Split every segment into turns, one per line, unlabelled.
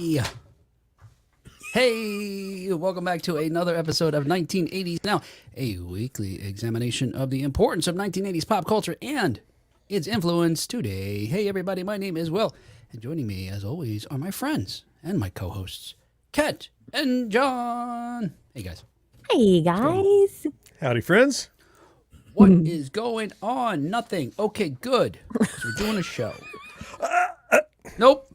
Yeah. Hey, welcome back to another episode of 1980s Now, a weekly examination of the importance of 1980s pop culture and its influence today. Hey, everybody, my name is Will, and joining me, as always, are my friends and my co-hosts, Kat and John. Hey, guys.
Hey, guys.
Howdy, friends.
What is going on? Nothing. Okay, good. So we're doing a show. Nope.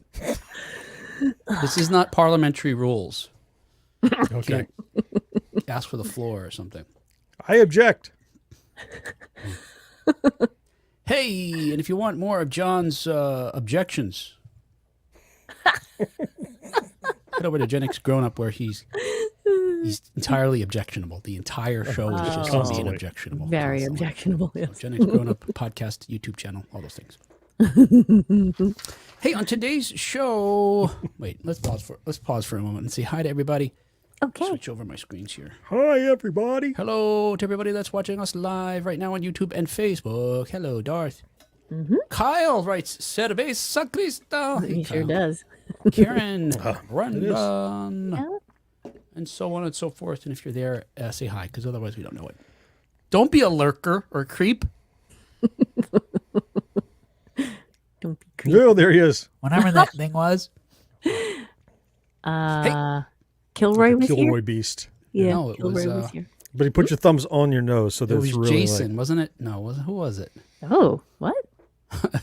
This is not parliamentary rules.
Okay.
Ask for the floor or something.
I object.
Hey, and if you want more of John's objections, head over to Gen X Grown Up, where he's entirely objectionable. The entire show is just being
Constantly.
objectionable.
Very
constantly.
objectionable.
So
Yes.
Gen X Grown Up podcast, YouTube channel, all those things. Hey, on today's show, wait, let's pause for a moment and say hi to everybody.
Okay.
Switch over my screens here.
Hi, everybody.
Hello to everybody that's watching us live right now on YouTube and Facebook. Hello, Darth. Kyle writes, Cerveza Cristal.
He sure does.
Karen, Brendan,
Yeah.
and so on and so forth. And if you're there, say hi, because otherwise we don't know it. Don't be a lurker or creep.
Don't be creepy.
Oh, there he is.
Whatever that thing was.
Kilroy was
Kilroy
here.
Beast.
Yeah,
No, it
Kilroy
was,
was here.
But he put your thumbs on your nose, so
It
that's
was
really
Jason,
like,
wasn't it? No, who was it?
Oh, what?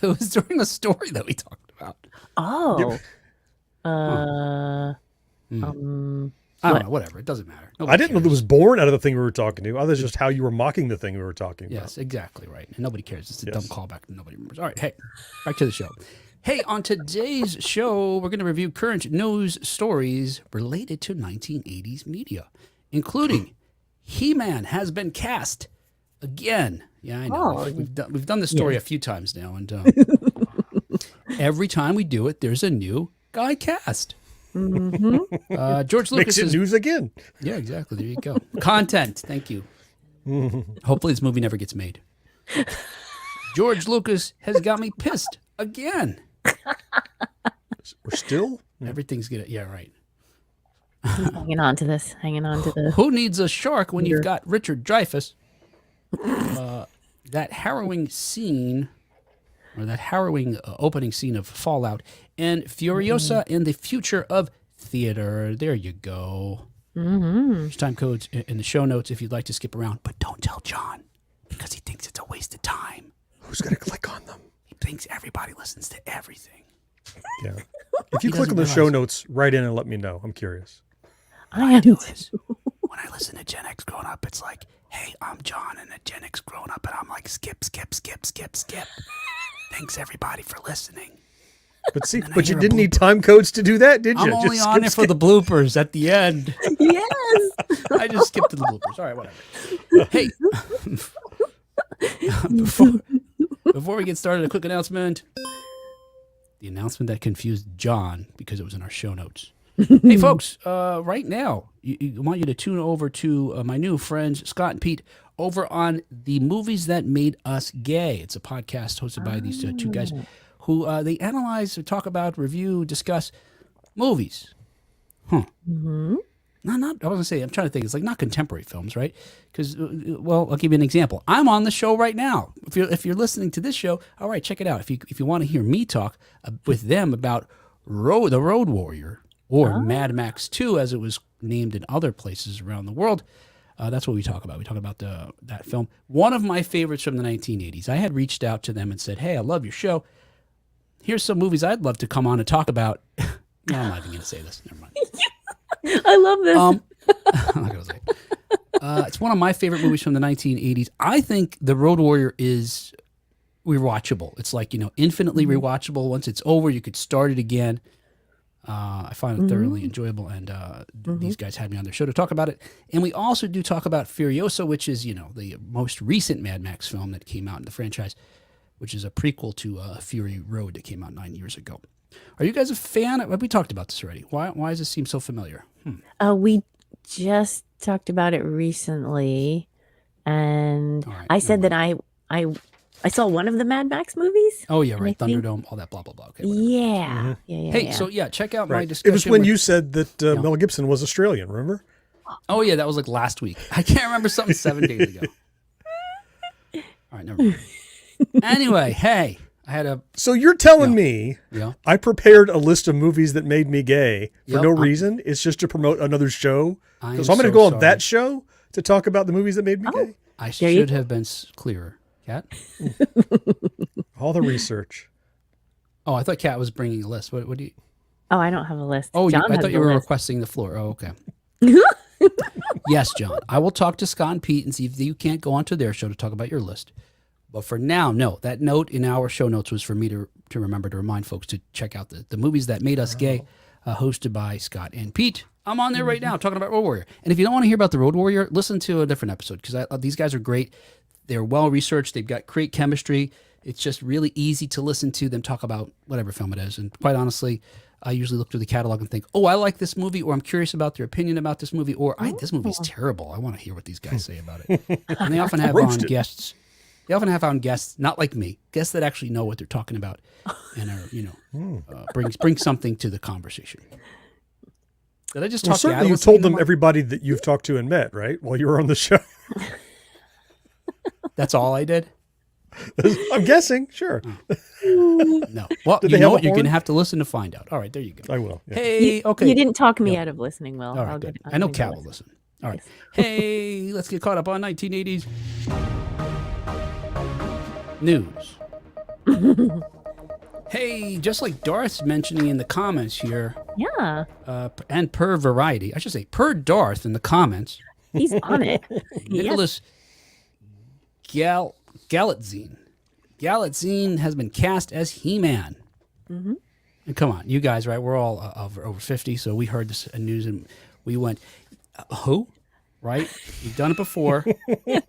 It was during a story that we talked about.
Oh.
I don't know, whatever. It doesn't matter.
I didn't know that was born out of the thing we were talking to. That was just how you were mocking the thing we were talking about.
Yes, exactly right. And nobody cares. It's a
Yes.
dumb callback that nobody remembers. All right, hey, back to the show. Hey, on today's show, we're going to review current news stories related to 1980s media, including He-Man has been cast again. Yeah, I know.
Oh.
We've done this story a few times now, and every time we do it, there's a new guy cast. George Lucas
Makes it
is
news again.
yeah, exactly. There you go. Content. Thank you. Hopefully this movie never gets made. George Lucas has got me pissed again.
We're still?
Everything's gonna right.
Hanging on to this. Hanging on to the.
Who needs a shark when you've got Richard Dreyfuss? That harrowing scene, or that harrowing opening scene of Fallout, and Furiosa and the future of theater. There you go. There's time codes in the show notes if you'd like to skip around, but don't tell John because he thinks it's a waste of time.
Who's going to click on them?
He thinks everybody listens to everything.
Yeah. If you click
doesn't
on the show
realize.
notes, write in and let me know. I'm curious.
I am.
When I listen to Gen X Grown Up, it's like, hey, I'm John and a Gen X Grown Up, and I'm like, skip. Thanks everybody for listening.
But see,
I
but you
hear a
didn't need time codes to do that, did you?
I'm only
Just
on there for the bloopers at the end.
Yes.
I just skipped to the bloopers. All right, whatever. Hey, before we get started, a quick announcement. The announcement that confused John because it was in our show notes. Hey, folks, right now, I want you to tune over to my new friends, Scott and Pete, over on The Movies That Made Us Gay. It's a podcast hosted by these two guys who they analyze, talk about, review, discuss movies. Not, I was going to say, I'm trying to think, it's like not contemporary films, right? Because, well, I'll give you an example. I'm on the show right now. If you're listening to this show, all right, check it out. If you want to hear me talk with them about The Road Warrior, or Mad Max 2, as it was named in other places around the world. That's what we talk about. We talk about that film. One of my favorites from the 1980s. I had reached out to them and said, hey, I love your show. Here's some movies I'd love to come on and talk about. No, I'm not even going to say this. Never mind.
I love this.
I'm not gonna say it. It's one of my favorite movies from the 1980s. I think The Road Warrior is rewatchable. It's like, infinitely rewatchable. Once it's over, you could start it again. I find it thoroughly enjoyable, and these guys had me on their show to talk about it. And we also do talk about Furiosa, which is, the most recent Mad Max film that came out in the franchise, which is a prequel to Fury Road that came out 9 years ago. Are you guys a fan? We talked about this already. Why does this seem so familiar?
We just talked about it recently, and
All right,
I said
never
that I I saw one of the Mad Max movies.
Oh, yeah,
and
right.
I think-
Thunderdome, all that blah, blah, blah. Okay, whatever.
Yeah. Yeah.
Hey,
yeah.
so yeah, check out my
Right.
discussion.
It was when
with-
you said that Mel Gibson was Australian, remember?
Oh, yeah, that was like last week. I can't remember something 7 days ago. All right, never mind. Anyway, hey, I had a...
So you're telling me
Yeah.
I prepared a list of movies that made me gay for
Yep,
no reason. It's just to promote another show.
I
Because
am
I'm going to
so
go on
sorry.
that show to talk about the movies that made me gay.
I
There you
should
go.
have been clearer. Kat?
All the research.
Oh, I thought Kat was bringing a list. What do you...
Oh, I don't have a list.
Oh,
John
I
has
thought
the
you were
list.
requesting the floor. Oh, okay. Yes, John. I will talk to Scott and Pete and see if you can't go onto their show to talk about your list. But for now, no. That note in our show notes was for me to remember to remind folks to check out the movies that made us gay, hosted by Scott and Pete. I'm on there right now talking about Road Warrior. And if you don't want to hear about the Road Warrior, listen to a different episode because these guys are great. They're well researched. They've got great chemistry. It's just really easy to listen to them talk about whatever film it is. And quite honestly, I usually look through the catalog and think, oh, I like this movie, or I'm curious about their opinion about this movie, or this movie is terrible. I want to hear what these guys say about it. And they often have on
Roasted.
guests. They often have on guests, not like me, guests that actually know what they're talking about and are, bring something to the conversation. Did I just
Well,
talk you out
certainly
of
you
listening
told them
more?
everybody that you've talked to and met, right? While you were on the show.
That's all I did?
I'm guessing. Sure.
No. Well,
Did
you
they
know
have
what?
a
You're
horn?
going to have to listen to find out. All right, there you go.
I will. Yeah.
Hey, okay.
You didn't talk me out of listening, Will.
All right,
I'll
good.
get-
I know
I'll
Kat
get
will
to
listen. All right. Hey, let's get caught up on 1980s news. Hey, just like Darth's mentioning in the comments here,
Yeah,
and per Variety, I should say per Darth in the comments,
he's on it.
Nicholas Galitzine has been cast as He-Man.
Mm-hmm.
And come on, you guys, right? We're all over 50, so we heard this news and we went, who? Right? We've done it before. I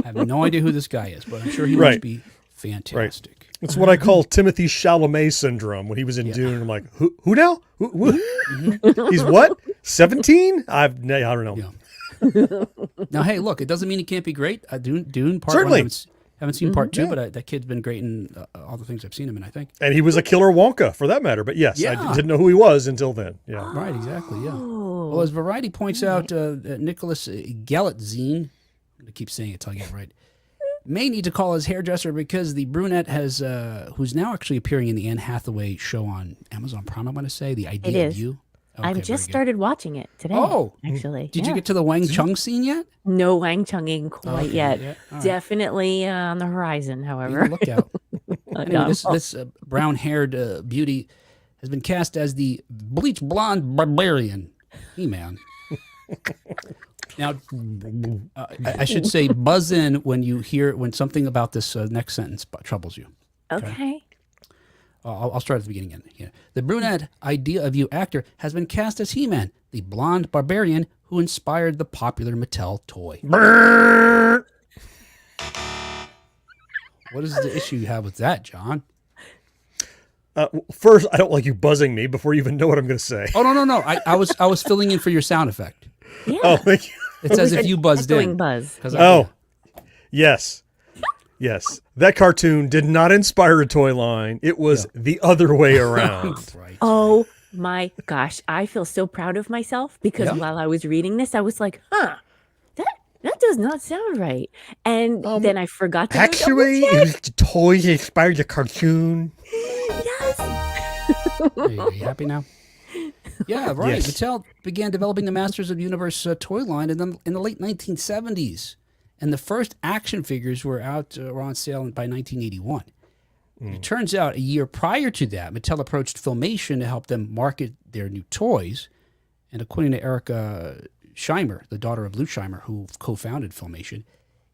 have no idea who this guy is, but I'm sure he must
Right.
be fantastic.
It's what I call Timothy Chalamet syndrome when he was in Dune. I'm like, who now? Who? He's what? 17? I don't know.
Yeah. Now, hey, look, it doesn't mean he can't be great. Dune part
Certainly.
one, haven't seen part two, but that kid's been great in all the things I've seen him in, I think.
And he was a killer Wonka for that matter. But yes, I
Yeah.
didn't know who he was until then. Yeah.
Right, exactly, yeah.
Oh,
Well, as Variety points out, Nicholas Galitzine, I keep saying it till I get it right, may need to call his hairdresser because the brunette has, who's now actually appearing in the Anne Hathaway show on Amazon Prime, I want to say, The Idea of
is.
You.
I've
Okay,
just
very good.
started watching it today.
Oh,
actually,
did you
yeah.
get to the Wang Chung scene yet?
No Wang Chunging quite
Okay,
yet.
yeah, all right.
Definitely on the horizon.
Be
However,
on the lookout. Anyway,
Um,
this brown-haired beauty has been cast as the bleach blonde barbarian He-Man. Now, I should say, buzz in when something about this next sentence troubles you.
okay.
I'll start at the beginning again. Yeah. The brunette Idea of You actor has been cast as He-Man, the blonde barbarian who inspired the popular Mattel toy. What is the issue you have with that, John?
First, I don't like you buzzing me before you even know what I'm going to say.
Oh no! I was filling in for your sound effect.
Yeah.
Oh, thank you.
It's as if you buzzed
Echoing
in.
buzz.
'Cause
Oh, yes. Yes. That cartoon did not inspire a toy line. It was the other way around.
Right.
Oh my gosh, I feel so proud of myself because
Yeah.
while I was reading this, I was like, that does not sound right. And then I forgot to
Actually,
go
it was the toys that inspired the cartoon.
yes.
Are you happy now? Yeah, right.
Yes.
Mattel began developing the Masters of the Universe toy line in the late 1970s, and the first action figures were on sale by 1981. It turns out a year prior to that, Mattel approached Filmation to help them market their new toys, and according to Erica Scheimer, the daughter of Lou Scheimer, who co-founded Filmation,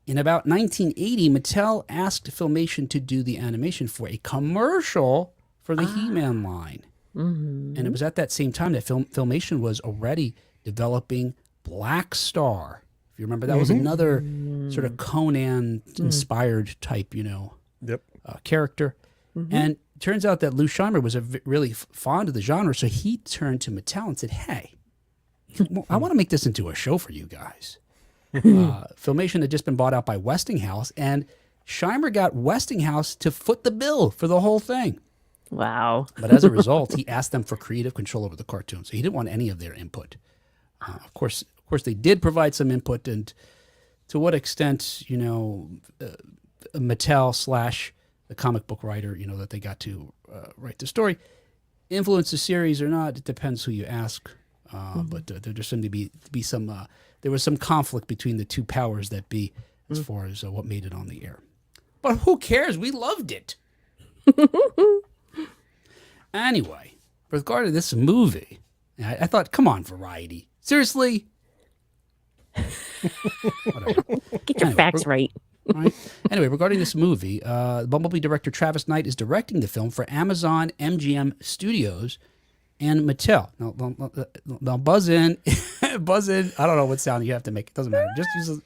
in about 1980, Mattel asked Filmation to do the animation for a commercial for the He-Man line. And it was at that same time that Filmation was already developing Black Star. If you remember, that was another sort of Conan-inspired type,
Yep.
character. And it turns out that Lou Scheimer was really fond of the genre, so he turned to Mattel and said, hey, I want to make this into a show for you guys. Filmation had just been bought out by Westinghouse, and Scheimer got Westinghouse to foot the bill for the whole thing.
Wow.
But as a result, he asked them for creative control over the cartoon. So he didn't want any of their input. Of course, they did provide some input, and to what extent, Mattel / the comic book writer, that they got to write the story, influence the series or not, it depends who you ask. But there seemed to be some, there was some conflict between the two powers that be as far as what made it on the air. But who cares? We loved it. Anyway, with regard to this movie, I thought, come on, Variety. Seriously? Whatever.
Get your facts right.
Right. Anyway, regarding this movie, Bumblebee director Travis Knight is directing the film for Amazon MGM Studios and Mattel. Now buzz in. Buzz in. I don't know what sound you have to make. It doesn't matter. Just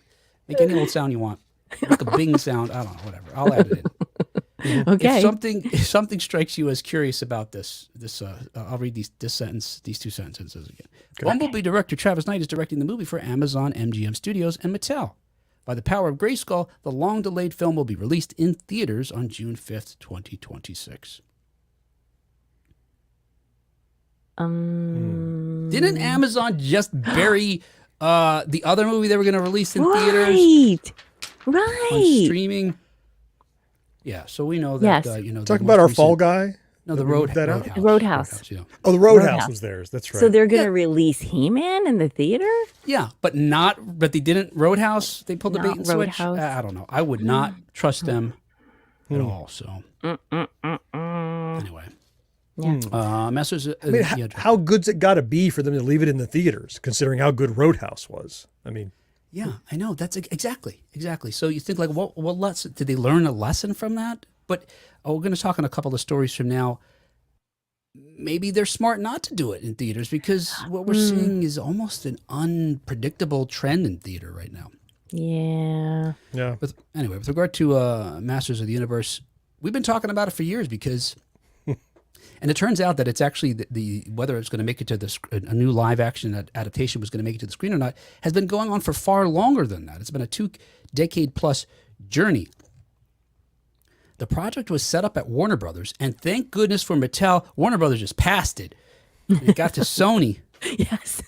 make any old sound you want. Make a bing sound. I don't know, whatever. I'll add it in.
Okay.
If something strikes you as curious about this, I'll read these two sentences again. Okay. Bumblebee director Travis Knight is directing the movie for Amazon MGM Studios and Mattel. By the power of Grayskull, the long-delayed film will be released in theaters on June 5th, 2026. Didn't Amazon just bury the other movie they were going to release in theaters?
Right.
On streaming? Yeah, so we know that,
Yes.
Talk about our Fall Guy.
No, the
Roadhouse.
Roadhouse, yeah.
Oh, the Roadhouse was theirs. That's right.
So they're going to release He-Man in the theater?
Yeah, but they didn't. Roadhouse, they pulled the bait and switch.
Roadhouse.
I don't know. I would not trust them at all. So, anyway.
Yeah.
Masters.
How good's it got to be for them to leave it in the theaters, considering how good Roadhouse was? I mean,
yeah, I know. That's exactly. So you think, like, what lesson did they learn a lesson from that? But we're going to talk in a couple of stories from now. Maybe they're smart not to do it in theaters, because what we're seeing is almost an unpredictable trend in theater right now.
Yeah.
Yeah.
Anyway, with regard to Masters of the Universe, we've been talking about it for years because, and it turns out that it's actually the whether it's going to make it to a new live action adaptation was going to make it to the screen or not has been going on for far longer than that. It's been a 2-decade plus journey. The project was set up at Warner Brothers, and thank goodness for Mattel, Warner Brothers just passed it. It got to Sony.
Yes.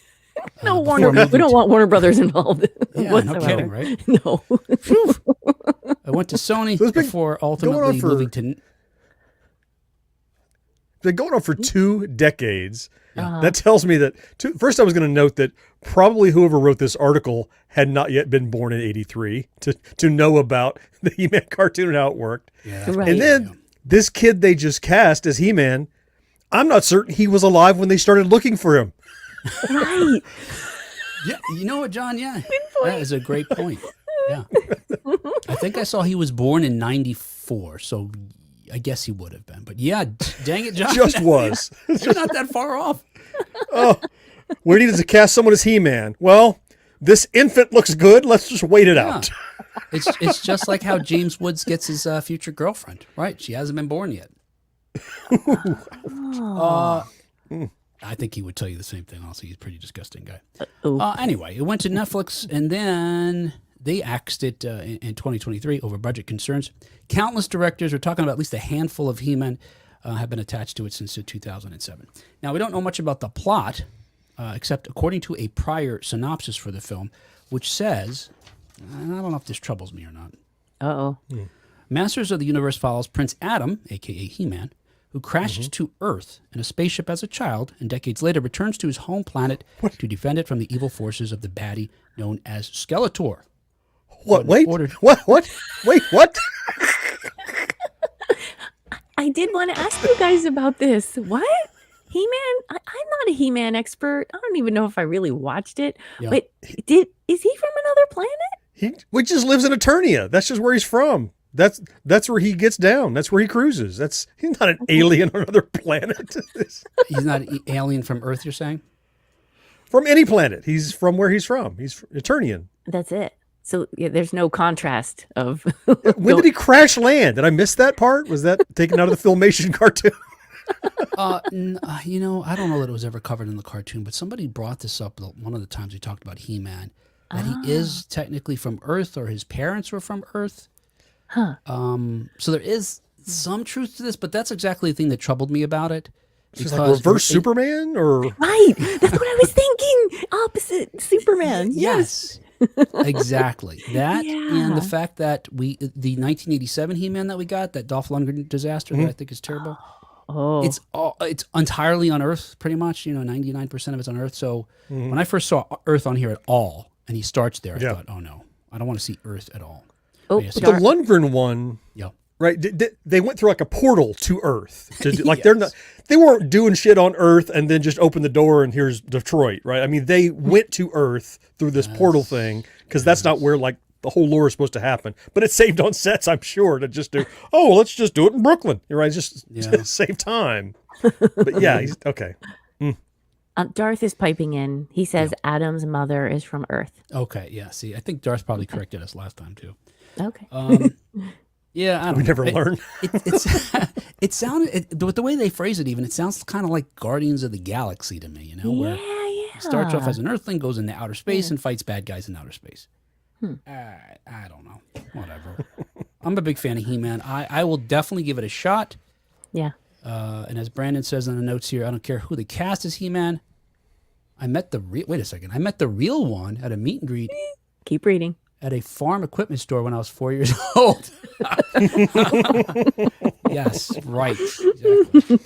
No, Warner. We don't want Warner Brothers involved.
Yeah,
whatsoever.
no kidding, right?
No.
I went to Sony before ultimately moving to.
They're going on for 2 decades. That tells me that, first I was going to note that probably whoever wrote this article had not yet been born in 83 to know about the He-Man cartoon and how it worked.
Yeah,
Right.
And then this kid they just cast as He-Man, I'm not certain he was alive when they started looking for him.
Right.
Yeah, you know what, John? Yeah, that is a great point. Yeah, I think I saw he was born in '94, so I guess he would have been. But yeah, dang it, John.
Just was.
You're not that far off.
Oh, we needed to cast someone as He-Man. Well, this infant looks good. Let's just wait it out.
It's just like how James Woods gets his future girlfriend, right? She hasn't been born yet. I think he would tell you the same thing. Also, he's a pretty disgusting guy. Anyway, it went to Netflix, and then they axed it in 2023 over budget concerns. Countless directors, we're talking about at least a handful of He-Man, have been attached to it since 2007. Now, we don't know much about the plot, except according to a prior synopsis for the film, which says, I don't know if this troubles me or not.
Uh-oh.
Masters of the Universe follows Prince Adam, a.k.a. He-Man, who crashes to Earth in a spaceship as a child and decades later returns to his home planet to defend it from the evil forces of the baddie known as Skeletor.
What? Wait. What? Wait, what?
I did want to ask you guys about this. What? He-Man? I'm not a He-Man expert. I don't even know if I really watched it.
Yeah.
But is he from another planet?
He just lives in Eternia. That's just where he's from. That's where he gets down. That's where he cruises. He's not an alien on another planet.
He's not an alien from Earth, you're saying?
From any planet. He's from where he's from. He's Eternian.
That's it. So there's no contrast of.
When did he crash land? Did I miss that part? Was that taken out of the Filmation cartoon?
I don't know that it was ever covered in the cartoon, but somebody brought this up one of the times we talked about He-Man, that he is technically from Earth, or his parents were from Earth.
Huh.
So there is some truth to this, but that's exactly the thing that troubled me about it.
It's like reverse Superman, or
Right. That's what I was thinking. Opposite Superman. Yes.
Exactly. That and the
Yeah.
fact that the 1987 He-Man that we got, that Dolph Lundgren disaster that I think is terrible.
Oh.
It's entirely on Earth, pretty much. 99% of it's on Earth. So when I first saw Earth on here at all, and he starts there, I thought, oh no, I don't want to see Earth at all.
Oh,
But
but the Lundgren one,
Yeah.
right? They went through like a portal to Earth. Like they weren't doing shit on Earth and then just open the door and here's Detroit, right? I mean, they went to Earth through this portal thing because that's not where like the whole lore is supposed to happen. But it saved on sets, I'm sure, to just do. Oh, let's just do it in Brooklyn, right? Just save time. But yeah, okay.
Darth is piping in. He says Adam's mother is from Earth.
Okay, yeah. See, I think Darth probably corrected us last time too.
Okay.
Yeah, I don't
We
know.
never learn.
It sounded with the way they phrase it. Even it sounds kind of like Guardians of the Galaxy to me. Where
yeah.
he starts off as an Earthling, goes into outer space, and fights bad guys in outer space. I don't know. Whatever. I'm a big fan of He-Man. I will definitely give it a shot.
Yeah.
And as Brandon says in the notes here, I don't care who the cast is He-Man. I met the real one at a meet and greet
Keep reading.
at a farm equipment store when I was 4 years old. Yes, right. Exactly.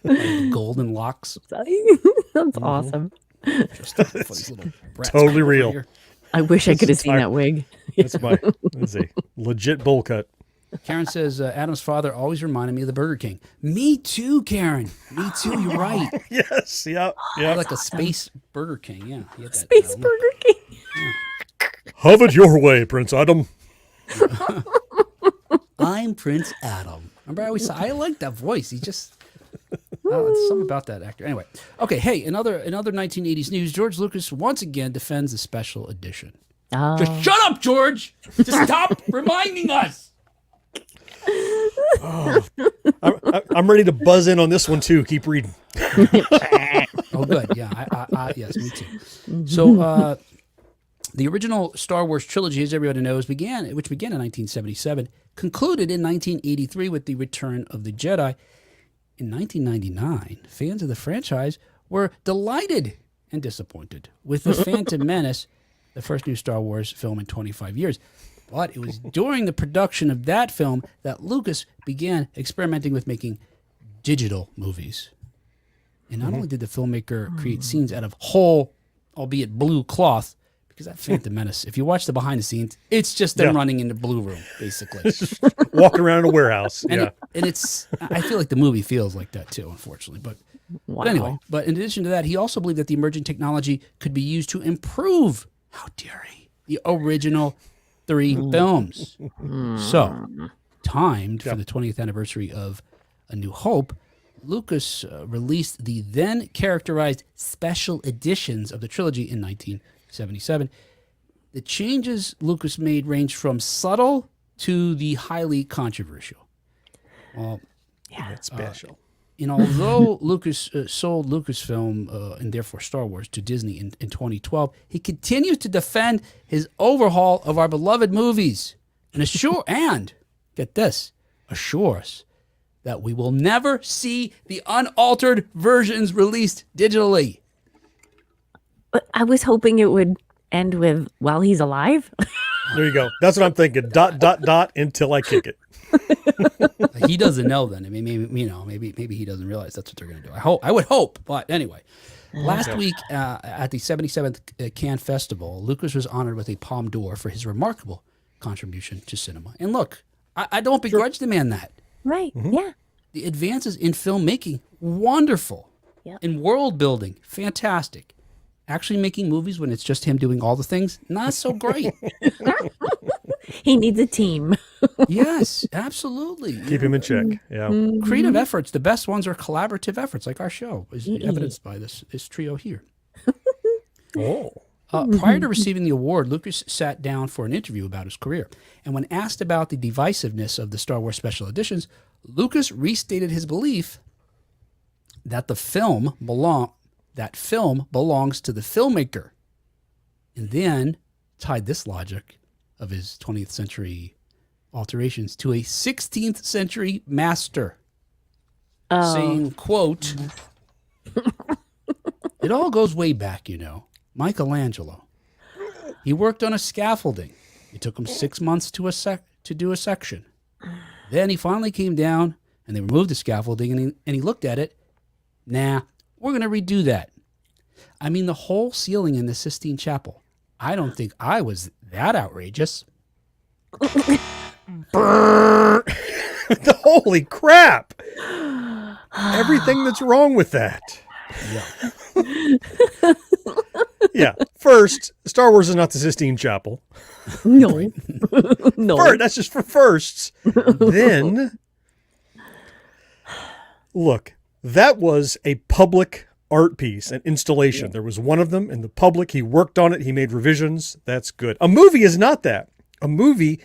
Like golden locks.
That's awesome.
Just for these little brats
Totally
over
real.
here.
I wish I could have seen that wig.
That's a legit bowl cut.
Karen says, Adam's father always reminded me of the Burger King. Me too, Karen. Me too. You're right.
Yes. Yep.
Like a space Burger King. Yeah. He had that,
Space Burger King.
Have it your way, Prince Adam.
I'm Prince Adam. Remember, I like that voice. He just, it's something about that actor. Anyway, okay. Hey, another 1980s news. George Lucas once again defends the special edition.
Oh.
Just shut up, George. Just stop reminding us.
I'm ready to buzz in on this one too. Keep reading.
Oh, good. Yeah. Yes, me too. So, the original Star Wars trilogy, as everybody knows, which began in 1977, concluded in 1983 with the Return of the Jedi. In 1999, fans of the franchise were delighted and disappointed with The Phantom Menace, the first new Star Wars film in 25 years. But it was during the production of that film that Lucas began experimenting with making digital movies. And not only did the filmmaker create scenes out of whole, albeit blue cloth, because that Phantom Menace, if you watch the behind the scenes, it's just them running in the blue room, basically.
Walking around in a warehouse.
And I feel like the movie feels like that too, unfortunately. But anyway, in addition to that, he also believed that the emerging technology could be used to improve, how dare he, the original 3 films. So, timed for the 20th anniversary of A New Hope, Lucas released the then characterized special editions of the trilogy in 1977. The changes Lucas made range from subtle to the highly controversial. Well,
That's special.
and although Lucas sold Lucasfilm and therefore Star Wars to Disney in 2012, he continues to defend his overhaul of our beloved movies and get this, assures that we will never see the unaltered versions released digitally.
But I was hoping it would end with while he's alive.
There you go. That's what I'm thinking. ... until I kick it.
He doesn't know then. I mean, maybe he doesn't realize that's what they're going to do. I would hope. But anyway, last week at the 77th Cannes Festival, Lucas was honored with a Palme d'Or for his remarkable contribution to cinema. And look, I don't begrudge the man that.
Right. Yeah.
The advances in filmmaking, wonderful.
Yep.
In world building, fantastic. Actually making movies when it's just him doing all the things, not so great.
He needs a team.
Yes, absolutely.
Keep him in check. Yeah.
Creative efforts, the best ones are collaborative efforts, like our show, is evidenced by this trio here. Prior to receiving the award, Lucas sat down for an interview about his career. And when asked about the divisiveness of the Star Wars special editions, Lucas restated his belief that film belongs to the filmmaker. And then tied this logic of his 20th century alterations to a 16th century master, saying, quote, "It all goes way back, you know. Michelangelo. He worked on a scaffolding. It took him 6 months to do a section. Then he finally came down, and they removed the scaffolding, and he looked at it. Nah, we're going to redo that. I mean, the whole ceiling in the Sistine Chapel. I don't think I was that outrageous."
Holy crap. Everything that's wrong with that.
Yeah.
Yeah. First, Star Wars is not the Sistine Chapel.
No. No.
First, that's just for firsts. Then, look, that was a public art piece, an installation. There was one of them in the public. He worked on it. He made revisions. That's good. A movie is not that. A movie,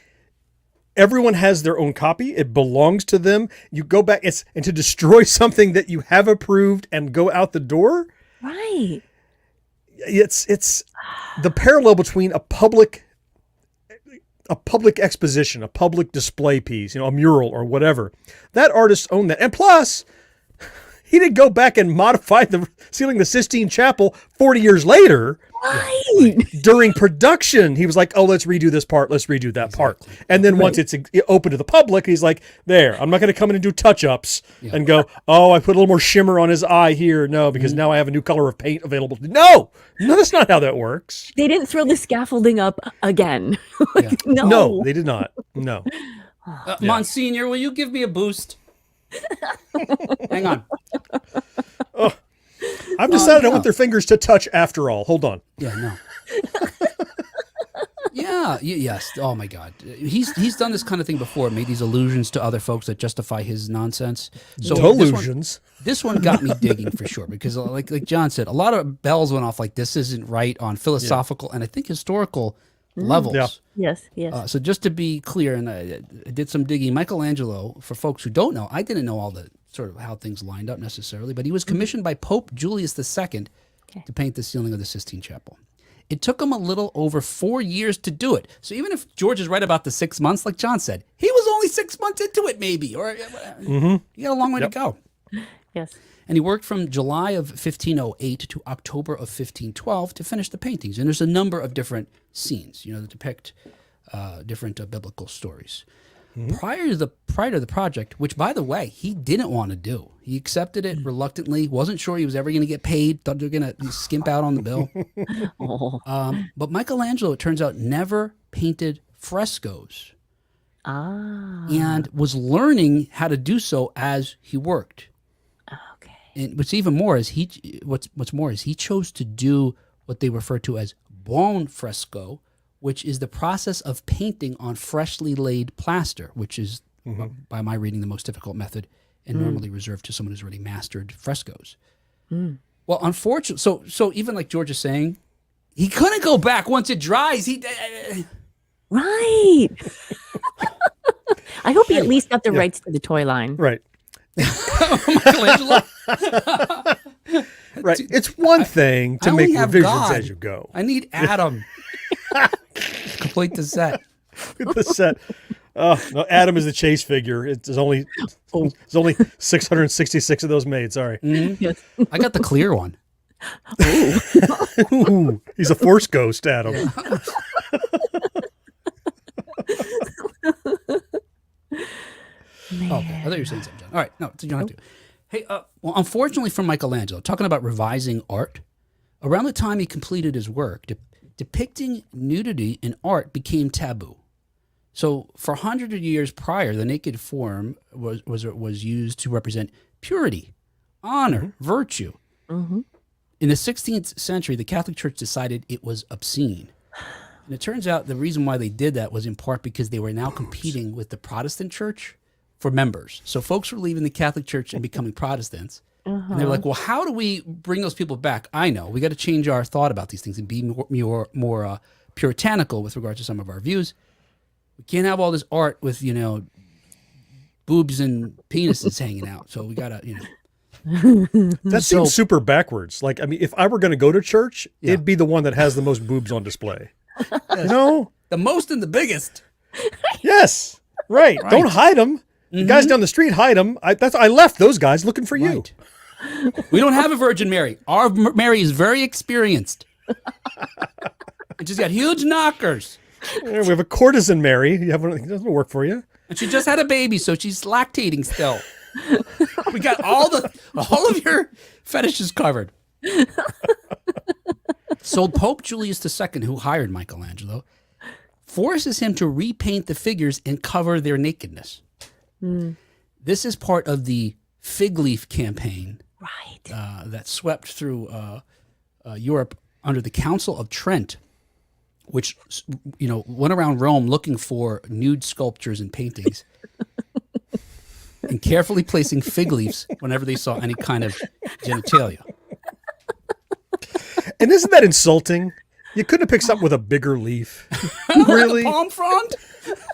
everyone has their own copy. It belongs to them. You go back, and to destroy something that you have approved and go out the door.
Right.
It's the parallel between a public exposition, a public display piece, a mural or whatever. That artist owned that. And plus, he didn't go back and modify the ceiling of the Sistine Chapel 40 years later.
Right.
During production, he was like, "Oh, let's redo this part. Let's redo that part." And then once it's open to the public, he's like, "There, I'm not going to come in and do touch-ups and go, oh, I put a little more shimmer on his eye here. No, because now I have a new color of paint available." No, that's not how that works.
They didn't throw the scaffolding up again.
Yeah.
No, they did not. No.
Monsignor, will you give me a boost? Hang on.
I've decided I want their fingers to touch after all. Hold on.
Yeah, no. Yes. Oh my God, he's done this kind of thing before. Made these allusions to other folks that justify his nonsense. So
Delusions.
This one got me digging for sure, because like John said, a lot of bells went off. Like, this isn't right on philosophical and I think historical levels.
Yeah.
Yes.
So just to be clear, and I did some digging. Michelangelo, for folks who don't know, I didn't know all the sort of how things lined up necessarily, but he was commissioned by Pope Julius II to paint the ceiling of the Sistine Chapel. It took him a little over 4 years to do it. So even if George is right about the 6 months, like John said, he was only 6 months into it, maybe, or he got a long way to go.
Yes.
And he worked from July of 1508 to October of 1512 to finish the paintings. And there's a number of different scenes, that depict different biblical stories. Prior to the project, which, by the way, he didn't want to do. He accepted it reluctantly, wasn't sure he was ever going to get paid, thought they were going to skimp out on the bill. But Michelangelo, it turns out, never painted frescoes. And was learning how to do so as he worked.
Okay.
And what's even more is he chose to do what they refer to as buon fresco, which is the process of painting on freshly laid plaster, which is, by my reading, the most difficult method and normally reserved to someone who's already mastered frescoes. Well, unfortunately, so even like George is saying, he couldn't go back once it dries.
Right. I hope he at least got the rights to the toy line.
Right.
Michelangelo.
Right. It's one thing to make revisions as you go.
I need Adam. Complete the set.
The set. No, Adam is the chase figure. There's only 666 of those made. Sorry.
Yes.
I got the clear one.
Ooh, he's a force ghost, Adam.
Okay, I thought you were saying something, John. All right, no, you don't have to. Hey, well, unfortunately for Michelangelo, talking about revising art, around the time he completed his work, depicting nudity in art became taboo. So for hundreds of years prior, the naked form was used to represent purity, honor, virtue. In the 16th century, the Catholic Church decided it was obscene. And it turns out the reason why they did that was in part because they were now competing with the Protestant Church for members. So folks were leaving the Catholic Church and becoming Protestants. And they're like, well, how do we bring those people back? I know. We got to change our thought about these things and be more puritanical with regard to some of our views. We can't have all this art with, boobs and penises hanging out. So we got to,
That seems super backwards. Like, I mean, if I were going to go to church, it'd be the one that has the most boobs on display.
The most and the biggest.
Yes. Right. Don't hide them. The guys down the street hide them. I left those guys looking for you.
Right. We don't have a Virgin Mary. Our Mary is very experienced. And she's got huge knockers.
Yeah, we have a courtesan Mary. You have one, it doesn't work for you.
And she just had a baby, so she's lactating still. We got all of your fetishes covered. So Pope Julius II, who hired Michelangelo, forces him to repaint the figures and cover their nakedness. This is part of the fig leaf campaign that swept through Europe under the Council of Trent, which went around Rome looking for nude sculptures and paintings and carefully placing fig leaves whenever they saw any kind of genitalia.
And isn't that insulting? You couldn't have picked something with a bigger leaf. Really?
Palm frond?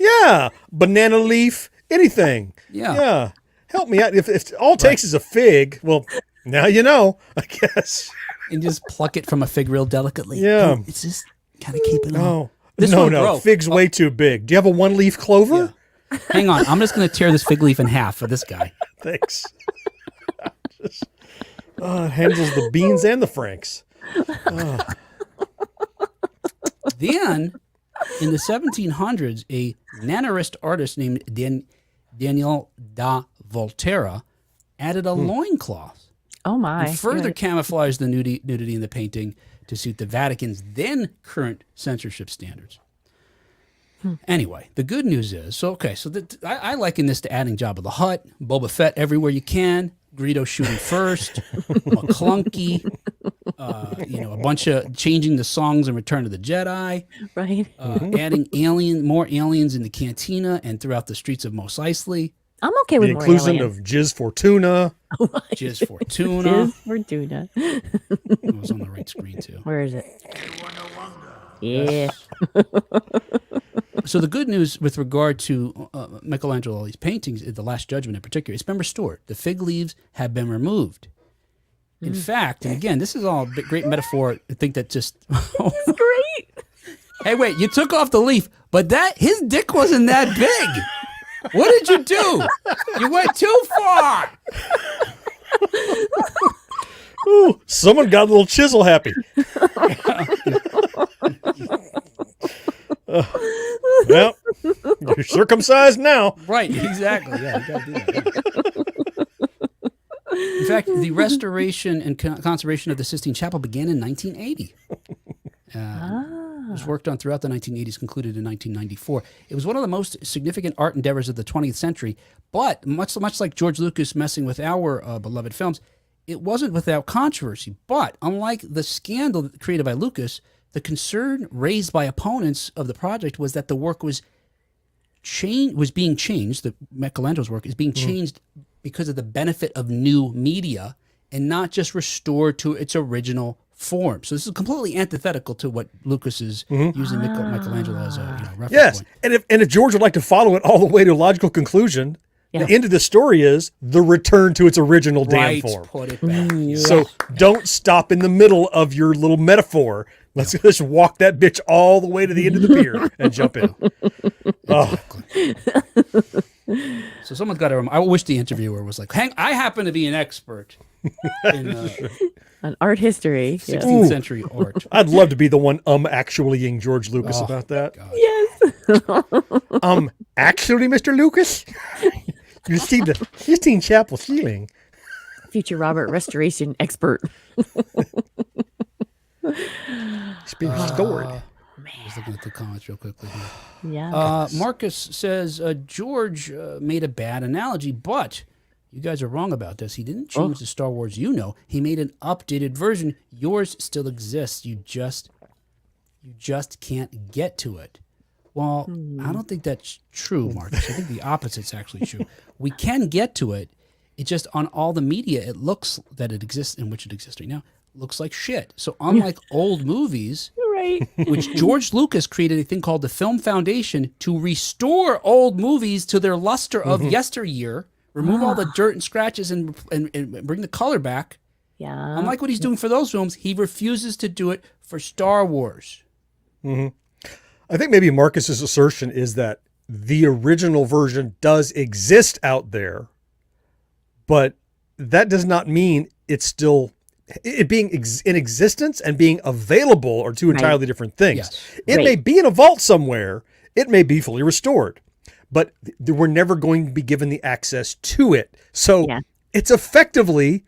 Yeah. Banana leaf. Anything.
Yeah.
Help me out. If all it takes is a fig, well, now you know, I guess.
And just pluck it from a fig real delicately.
Yeah.
It's just kind of keep it on.
No.
This one
No.
broke.
Fig's way too big. Do you have a one-leaf clover?
Yeah. Hang on. I'm just going to tear this fig leaf in half for this guy.
Thanks. It handles the beans and the franks.
Then, in the 1700s, a nannerist artist named Daniel da Volterra added a loincloth.
Oh my!
And further
Good.
camouflaged the nudity in the painting to suit the Vatican's then current censorship standards. Anyway, the good news is, I liken this to adding Jabba the Hutt, Boba Fett everywhere you can, Greedo shooting first, McClunky, a bunch of changing the songs in Return of the Jedi,
Right.
adding more aliens in the cantina and throughout the streets of Mos Eisley.
I'm okay with
The
more
inclusion
aliens.
of Jizz Fortuna.
Jizz Fortuna.
Jizz Fortuna.
It was on the right screen, too.
Where is it? Yeah.
So the good news with regard to Michelangelo's paintings, The Last Judgment in particular, it's been restored. The fig leaves have been removed. In fact, and again, this is all a great metaphor. I think that just...
Great.
Hey, wait, you took off the leaf, but his dick wasn't that big. What did you do? You went too far.
Ooh, someone got a little chisel happy. Well, you're circumcised now.
Right, exactly. Yeah, you got to do that. Yeah. In fact, the restoration and conservation of the Sistine Chapel began in 1980. It was worked on throughout the 1980s, concluded in 1994. It was one of the most significant art endeavors of the 20th century, but much like George Lucas messing with our beloved films, it wasn't without controversy. But unlike the scandal created by Lucas, the concern raised by opponents of the project was that the work was being changed. The Michelangelo's work is being changed because of the benefit of new media and not just restored to its original form. So this is completely antithetical to what Lucas is using Michelangelo as a reference
Yes,
point.
and if George would like to follow it all the way to a logical conclusion, the end of the story is the return to its original damn form.
Put it back.
So don't stop in the middle of your little metaphor. Let's just walk that bitch all the way to the end of the pier and jump in. Oh.
So someone's got to. I wish the interviewer was like, I happen to be an expert in
On art history.
16th century art.
I'd love to be the one actuallying George Lucas about that.
God.
Yes.
Actually, Mr. Lucas, you see the Sistine Chapel ceiling.
Future Robert restoration expert.
It's been restored.
I was looking at the comments real quickly here.
Yeah.
Marcus says, George made a bad analogy, but you guys are wrong about this. He didn't change the Star Wars you know. He made an updated version. Yours still exists. You just can't get to it. Well, I don't think that's true, Marcus. I think the opposite's actually true. We can get to it. It just, on all the media, it looks that it exists, in which it exists right now, looks like shit. So unlike old movies,
Right.
which George Lucas created a thing called the Film Foundation to restore old movies to their luster of yesteryear, remove all the dirt and scratches and bring the color back.
Yeah.
Unlike what he's doing for those films, he refuses to do it for Star Wars.
I think maybe Marcus's assertion is that the original version does exist out there, but that does not mean it's still it being in existence and being available are two entirely different things.
Yes.
It may be in a vault somewhere. It may be fully restored, but we're never going to be given the access to it. So it's effectively,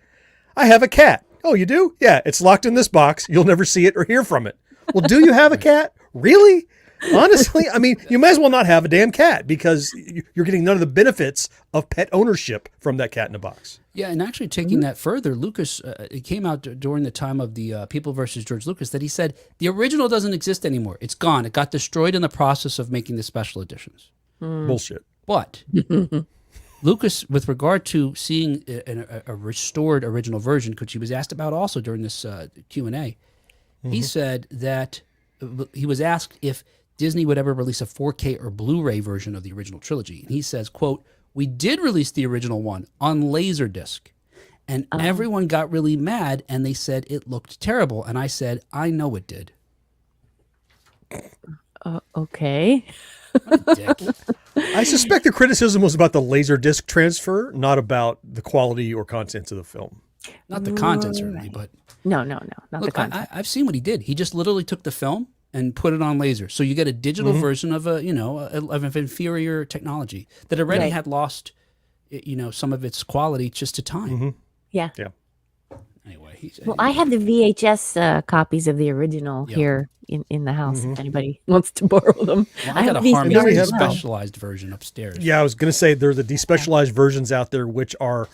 I have a cat. Oh, you do? Yeah, it's locked in this box. You'll never see it or hear from it. Well, do you have a cat? Really? Honestly, I mean, you might as well not have a damn cat because you're getting none of the benefits of pet ownership from that cat in a box.
Yeah, and actually taking that further, Lucas, it came out during the time of the People versus George Lucas that he said the original doesn't exist anymore. It's gone. It got destroyed in the process of making the special editions.
Bullshit.
But Lucas, with regard to seeing a restored original version, which he was asked about also during this Q&A, he said that he was asked if Disney would ever release a 4K or Blu-ray version of the original trilogy. And he says, quote, "We did release the original one on Laserdisc, and everyone got really mad, and they said it looked terrible. And I said, I know it did."
Okay.
What a dick.
I suspect the criticism was about the Laserdisc transfer, not about the quality or contents of the film.
Not the content, certainly, but...
No, not the
Look,
content.
I've seen what he did. He just literally took the film and put it on laser. So you get a digital version of of inferior technology that already had lost, some of its quality just to time.
Yeah.
Anyway,
Well, I have the VHS copies of the original here in the house. If anybody wants to borrow them,
I got a
these
Harmony
here as well.
specialized version upstairs.
Yeah, I was going to say there are the despecialized versions out there, which are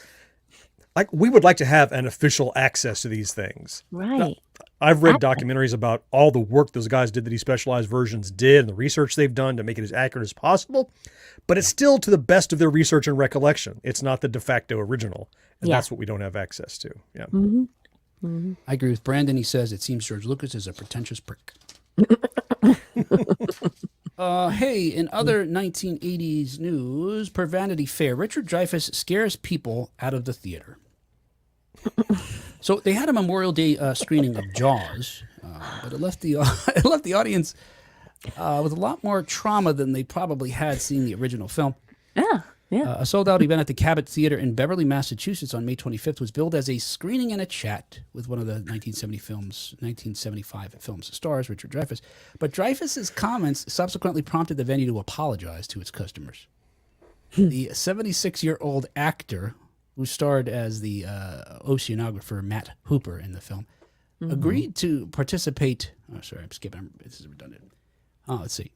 like, we would like to have an official access to these things.
Right.
I've read documentaries about all the work those guys did that these specialized versions did and the research they've done to make it as accurate as possible. But it's still to the best of their research and recollection. It's not the de facto original. And that's what we don't have access to. Yeah.
I agree with Brandon. He says, it seems George Lucas is a pretentious prick. Hey, in other 1980s news, per Vanity Fair, Richard Dreyfuss scares people out of the theater. So they had a Memorial Day screening of Jaws, but it left the audience with a lot more trauma than they probably had seeing the original film.
Yeah.
A sold-out event at the Cabot Theater in Beverly, Massachusetts on May 25th was billed as a screening and a chat with one of the 1975 film's stars, Richard Dreyfuss. But Dreyfuss's comments subsequently prompted the venue to apologize to its customers. The 76-year-old actor, who starred as the oceanographer Matt Hooper in the film, agreed to participate. Oh, sorry, I'm skipping. This is redundant. Let's see.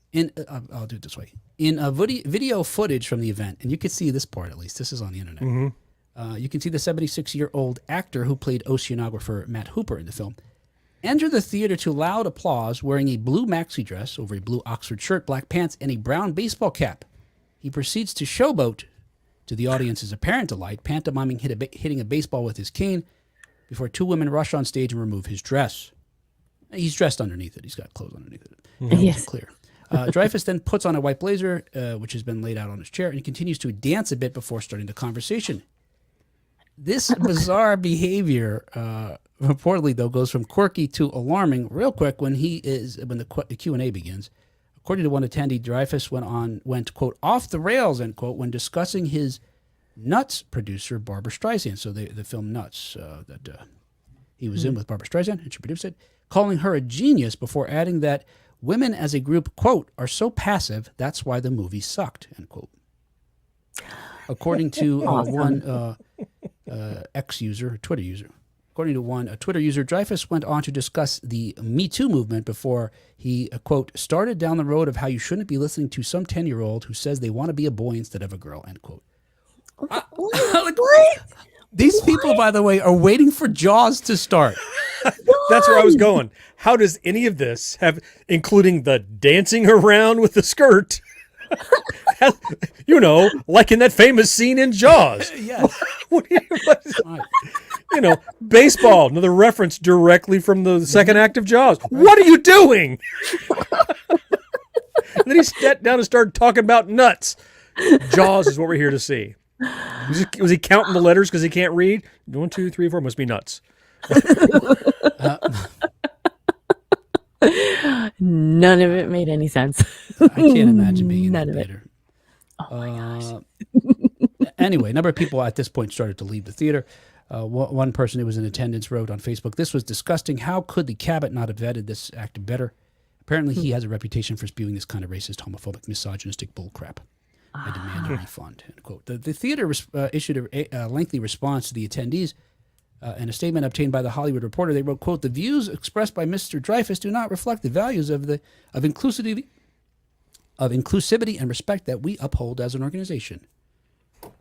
I'll do it this way. In a video footage from the event, and you can see this part at least. This is on the internet. You can see the 76-year-old actor who played oceanographer Matt Hooper in the film enter the theater to loud applause wearing a blue maxi dress over a blue Oxford shirt, black pants, and a brown baseball cap. He proceeds to showboat to the audience's apparent delight, pantomiming hitting a baseball with his cane before two women rush on stage and remove his dress. He's dressed underneath it. He's got clothes underneath it.
Yes.
Clear. Dreyfuss then puts on a white blazer, which has been laid out on his chair, and he continues to dance a bit before starting the conversation. This bizarre behavior, reportedly, though, goes from quirky to alarming real quick when the Q&A begins. According to one attendee, Dreyfuss went, quote, off the rails, end quote, when discussing his Nuts producer, Barbra Streisand. So the film Nuts that he was in with Barbra Streisand, and she produced it, calling her a genius before adding that women as a group, quote, are so passive, that's why the movie sucked, end quote. According to one X user, Twitter user, according to one Twitter user, Dreyfuss went on to discuss the Me Too movement before he, quote, started down the road of how you shouldn't be listening to some 10-year-old who says they want to be a boy instead of a girl, end quote.
What?
These people, by the way, are waiting for Jaws to start.
That's where I was going. How does any of this have, including the dancing around with the skirt, like in that famous scene in Jaws?
Yes.
Baseball, another reference directly from the second act of Jaws. What are you doing? And then he sat down and started talking about nuts. Jaws is what we're here to see. Was he counting the letters because he can't read? 1, 2, 3, 4, must be nuts.
None of it made any sense.
I can't imagine being in that theater.
Oh my gosh.
Anyway, a number of people at this point started to leave the theater. One person who was in attendance wrote on Facebook, "This was disgusting. How could the Cabot not have vetted this actor better? Apparently, he has a reputation for spewing this kind of racist, homophobic, misogynistic bullcrap. I demand a refund." End quote. The theater issued a lengthy response to the attendees. In a statement obtained by the Hollywood Reporter, they wrote, quote, "The views expressed by Mr. Dreyfuss do not reflect the values of inclusivity and respect that we uphold as an organization."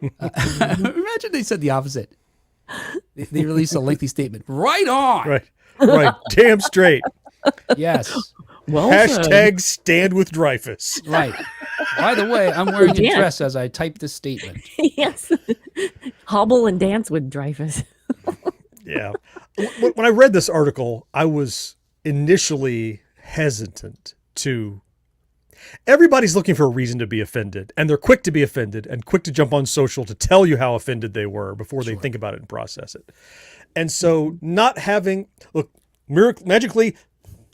Imagine they said the opposite. They released a lengthy statement. Right on.
Right. Damn straight.
Yes.
Well
Hashtag stand with Dreyfuss.
Right. By the way, I'm wearing a
dance.
dress as I type this statement.
Yes. Hobble and dance with Dreyfuss.
Yeah. When I read this article, I was initially hesitant to. Everybody's looking for a reason to be offended, and they're quick to be offended and quick to jump on social to tell you how offended they were before they think about it and process it. And so not having, look, magically,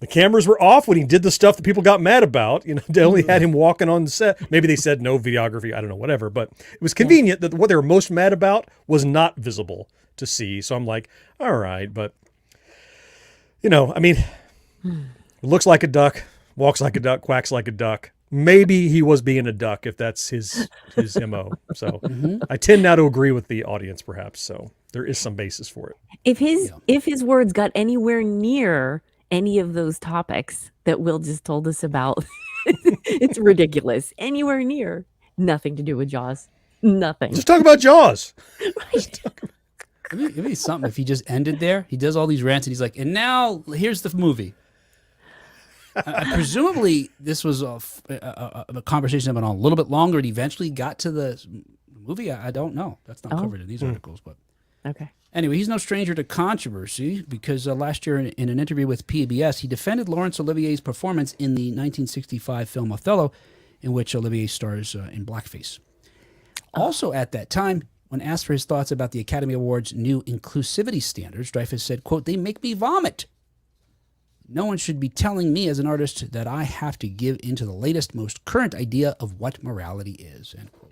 the cameras were off when he did the stuff that people got mad about. You know, they only had him walking on the set. Maybe they said no videography. I don't know, whatever. But it was convenient that what they were most mad about was not visible to see. So I'm like, all right. But, you know, I mean, looks like a duck, walks like a duck, quacks like a duck. Maybe he was being a duck if that's his MO. So I tend now to agree with the audience, perhaps. So there is some basis for it.
If his words got anywhere near any of those topics that Will just told us about, it's ridiculous. Anywhere near. Nothing to do with Jaws. Nothing.
Just talk about Jaws.
It'd be something if he just ended there. He does all these rants and he's like, and now here's the movie. Presumably, this was a conversation that went on a little bit longer and eventually got to the movie. I don't know. That's not covered in these articles. But
Okay.
anyway, he's no stranger to controversy because last year in an interview with PBS, he defended Laurence Olivier's performance in the 1965 film Othello, in which Olivier stars in blackface. Also at that time, when asked for his thoughts about the Academy Awards' new inclusivity standards, Dreyfuss said, quote, "They make me vomit. No one should be telling me as an artist that I have to give into the latest, most current idea of what morality is." End quote.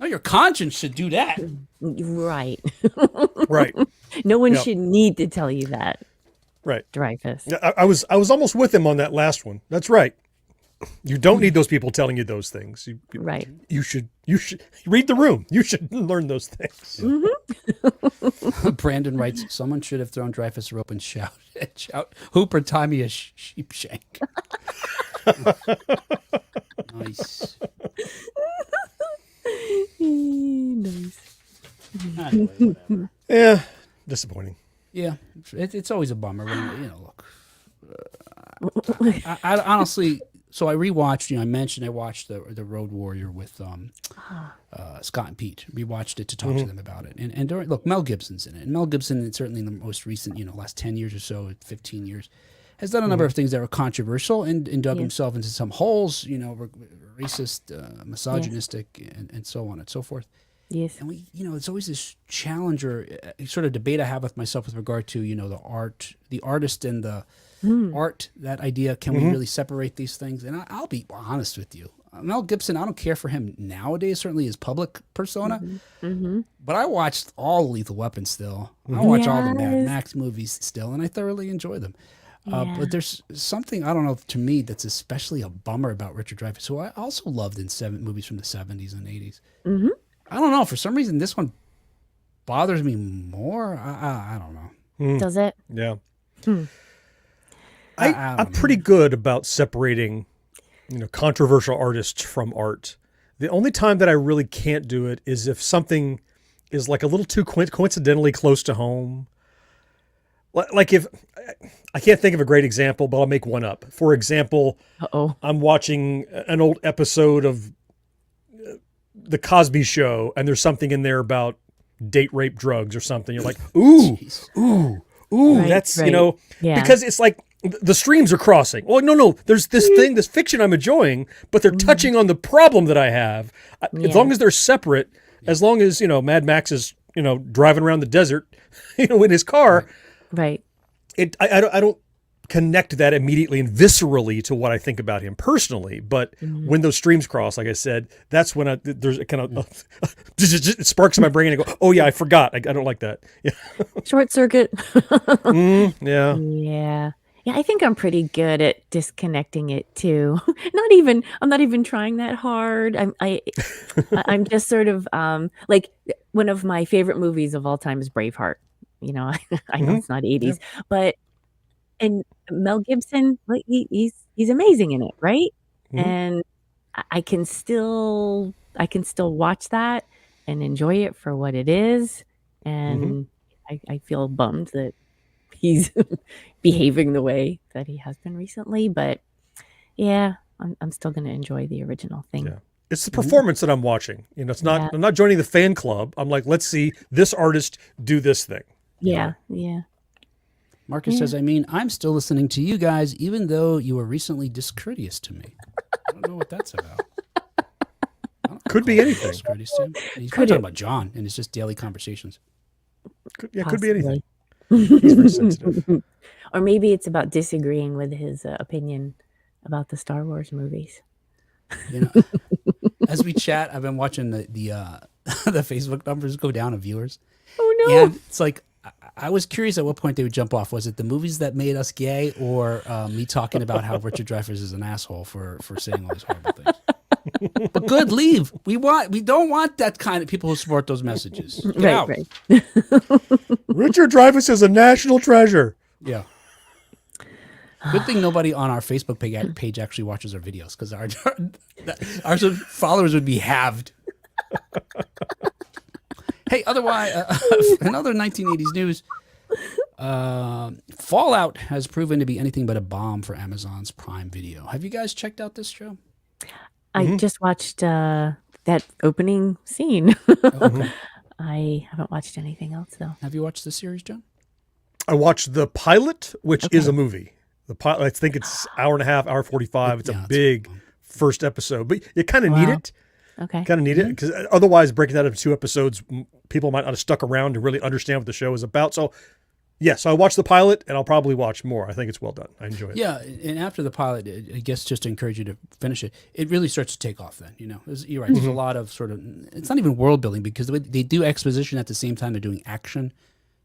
No, your conscience should do that.
Right.
Right.
No one should need to tell you that,
Right.
Dreyfuss.
I was almost with him on that last one. That's right. You don't need those people telling you those things.
Right.
You should read the room. You should learn those things.
Brandon writes, "Someone should have thrown Dreyfuss a rope and shout, Hooper, tie me a sheep shank." Nice.
Nice.
Anyway, whatever.
Yeah. Disappointing.
Yeah, it's always a bummer when, look. I honestly, so I rewatched, I mentioned I watched the Road Warrior with Scott and Pete. Rewatched it to talk to them about it. And look, Mel Gibson's in it. And Mel Gibson, certainly in the most recent, last 10 years or so, 15 years, has done a number of things that were controversial and dug himself into some holes, racist, misogynistic, and so on and so forth.
Yes.
And we, it's always this challenger sort of debate I have with myself with regard to, the artist and the art, that idea. Can we really separate these things? And I'll be honest with you. Mel Gibson, I don't care for him nowadays, certainly his public persona, but I watched all Lethal Weapon still. I watch all the Mad Max movies still, and I thoroughly enjoy them. But there's something, I don't know, to me that's especially a bummer about Richard Dreyfuss, who I also loved in movies from the 70s and 80s. I don't know. For some reason, this one bothers me more. I don't know.
Does it?
Yeah. I'm pretty good about separating, controversial artists from art. The only time that I really can't do it is if something is like a little too coincidentally close to home. Like if I can't think of a great example, but I'll make one up. For example, I'm watching an old episode of The Cosby Show, and there's something in there about date rape drugs or something. You're like, ooh,
Right,
that's,
right.
because it's like the streams are crossing. Well, no, there's this thing, this fiction I'm enjoying, but they're touching on the problem that I have. As long as they're separate, as long as, Mad Max is, driving around the desert, in his car.
Right.
I don't connect that immediately and viscerally to what I think about him personally. But when those streams cross, like I said, that's when there's a kind of it sparks in my brain and I go, oh yeah, I forgot. I don't like that. Yeah.
Short circuit.
Yeah.
Yeah. Yeah, I think I'm pretty good at disconnecting it too. I'm not even trying that hard. I'm just sort of like one of my favorite movies of all time is Braveheart. You know, I know it's not 80s, but and Mel Gibson, like he's amazing in it, right? And I can still watch that and enjoy it for what it is. And I feel bummed that he's behaving the way that he has been recently, but yeah, I'm still going to enjoy the original thing.
Yeah. It's the performance that I'm watching. You know, it's not. I'm not joining the fan club. I'm like, let's see this artist do this thing.
Yeah, yeah.
Marcus says, I'm still listening to you guys, even though you were recently discourteous to me. I don't know what that's about.
Could be anything.
Discourteous to him. He's probably talking about John, and it's just daily conversations.
Could be anything. He's very sensitive.
Or maybe it's about disagreeing with his opinion about the Star Wars movies.
You know, as we chat, I've been watching the Facebook numbers go down of viewers.
Oh no!
And it's like I was curious at what point they would jump off. Was it the movies that made us gay, or me talking about how Richard Dreyfuss is an asshole for saying all these horrible things? But good, leave. We don't want that kind of people who support those messages. Get out.
Right.
Richard Dreyfuss is a national treasure.
Yeah. Good thing nobody on our Facebook page actually watches our videos, because our followers would be halved. Hey, otherwise, in other 1980s news, Fallout has proven to be anything but a bomb for Amazon's Prime Video. Have you guys checked out this show?
I just watched that opening scene.
Okay.
I haven't watched anything else though.
Have you watched the series, John?
I watched the pilot, which is a movie. The pilot, I think it's hour and a half, hour 45. It's a big first episode, but you kind of need it.
Okay.
Kind of need it, because otherwise breaking that into 2 episodes, people might not have stuck around to really understand what the show is about. So yes, I watched the pilot, and I'll probably watch more. I think it's well done. I enjoy it.
Yeah, and after the pilot, I guess just to encourage you to finish it, it really starts to take off then, you know. You're right, there's a lot of sort of, it's not even world building, because they do exposition at the same time they're doing action.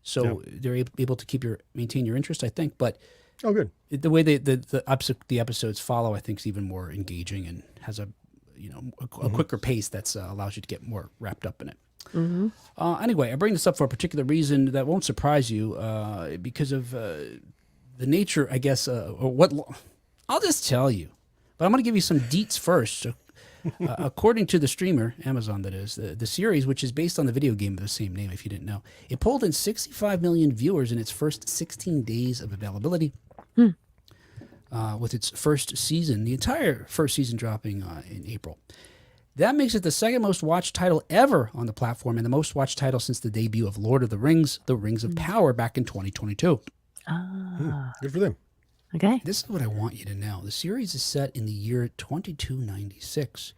So they're able to maintain your interest, I think. But
good.
The way the episodes follow, I think, is even more engaging and has a quicker pace that allows you to get more wrapped up in it. Anyway, I bring this up for a particular reason that won't surprise you, because of the nature, I guess, or what. I'll just tell you, but I'm going to give you some deets first. So, according to the streamer, Amazon that is, the series, which is based on the video game of the same name, if you didn't know, it pulled in 65 million viewers in its first 16 days of availability. With its first season, the entire first season dropping in April. That makes it the second most watched title ever on the platform, and the most watched title since the debut of Lord of the Rings, The Rings of Power, back in 2022.
Good for them.
Okay.
This is what I want you to know. The series is set in the year 2296,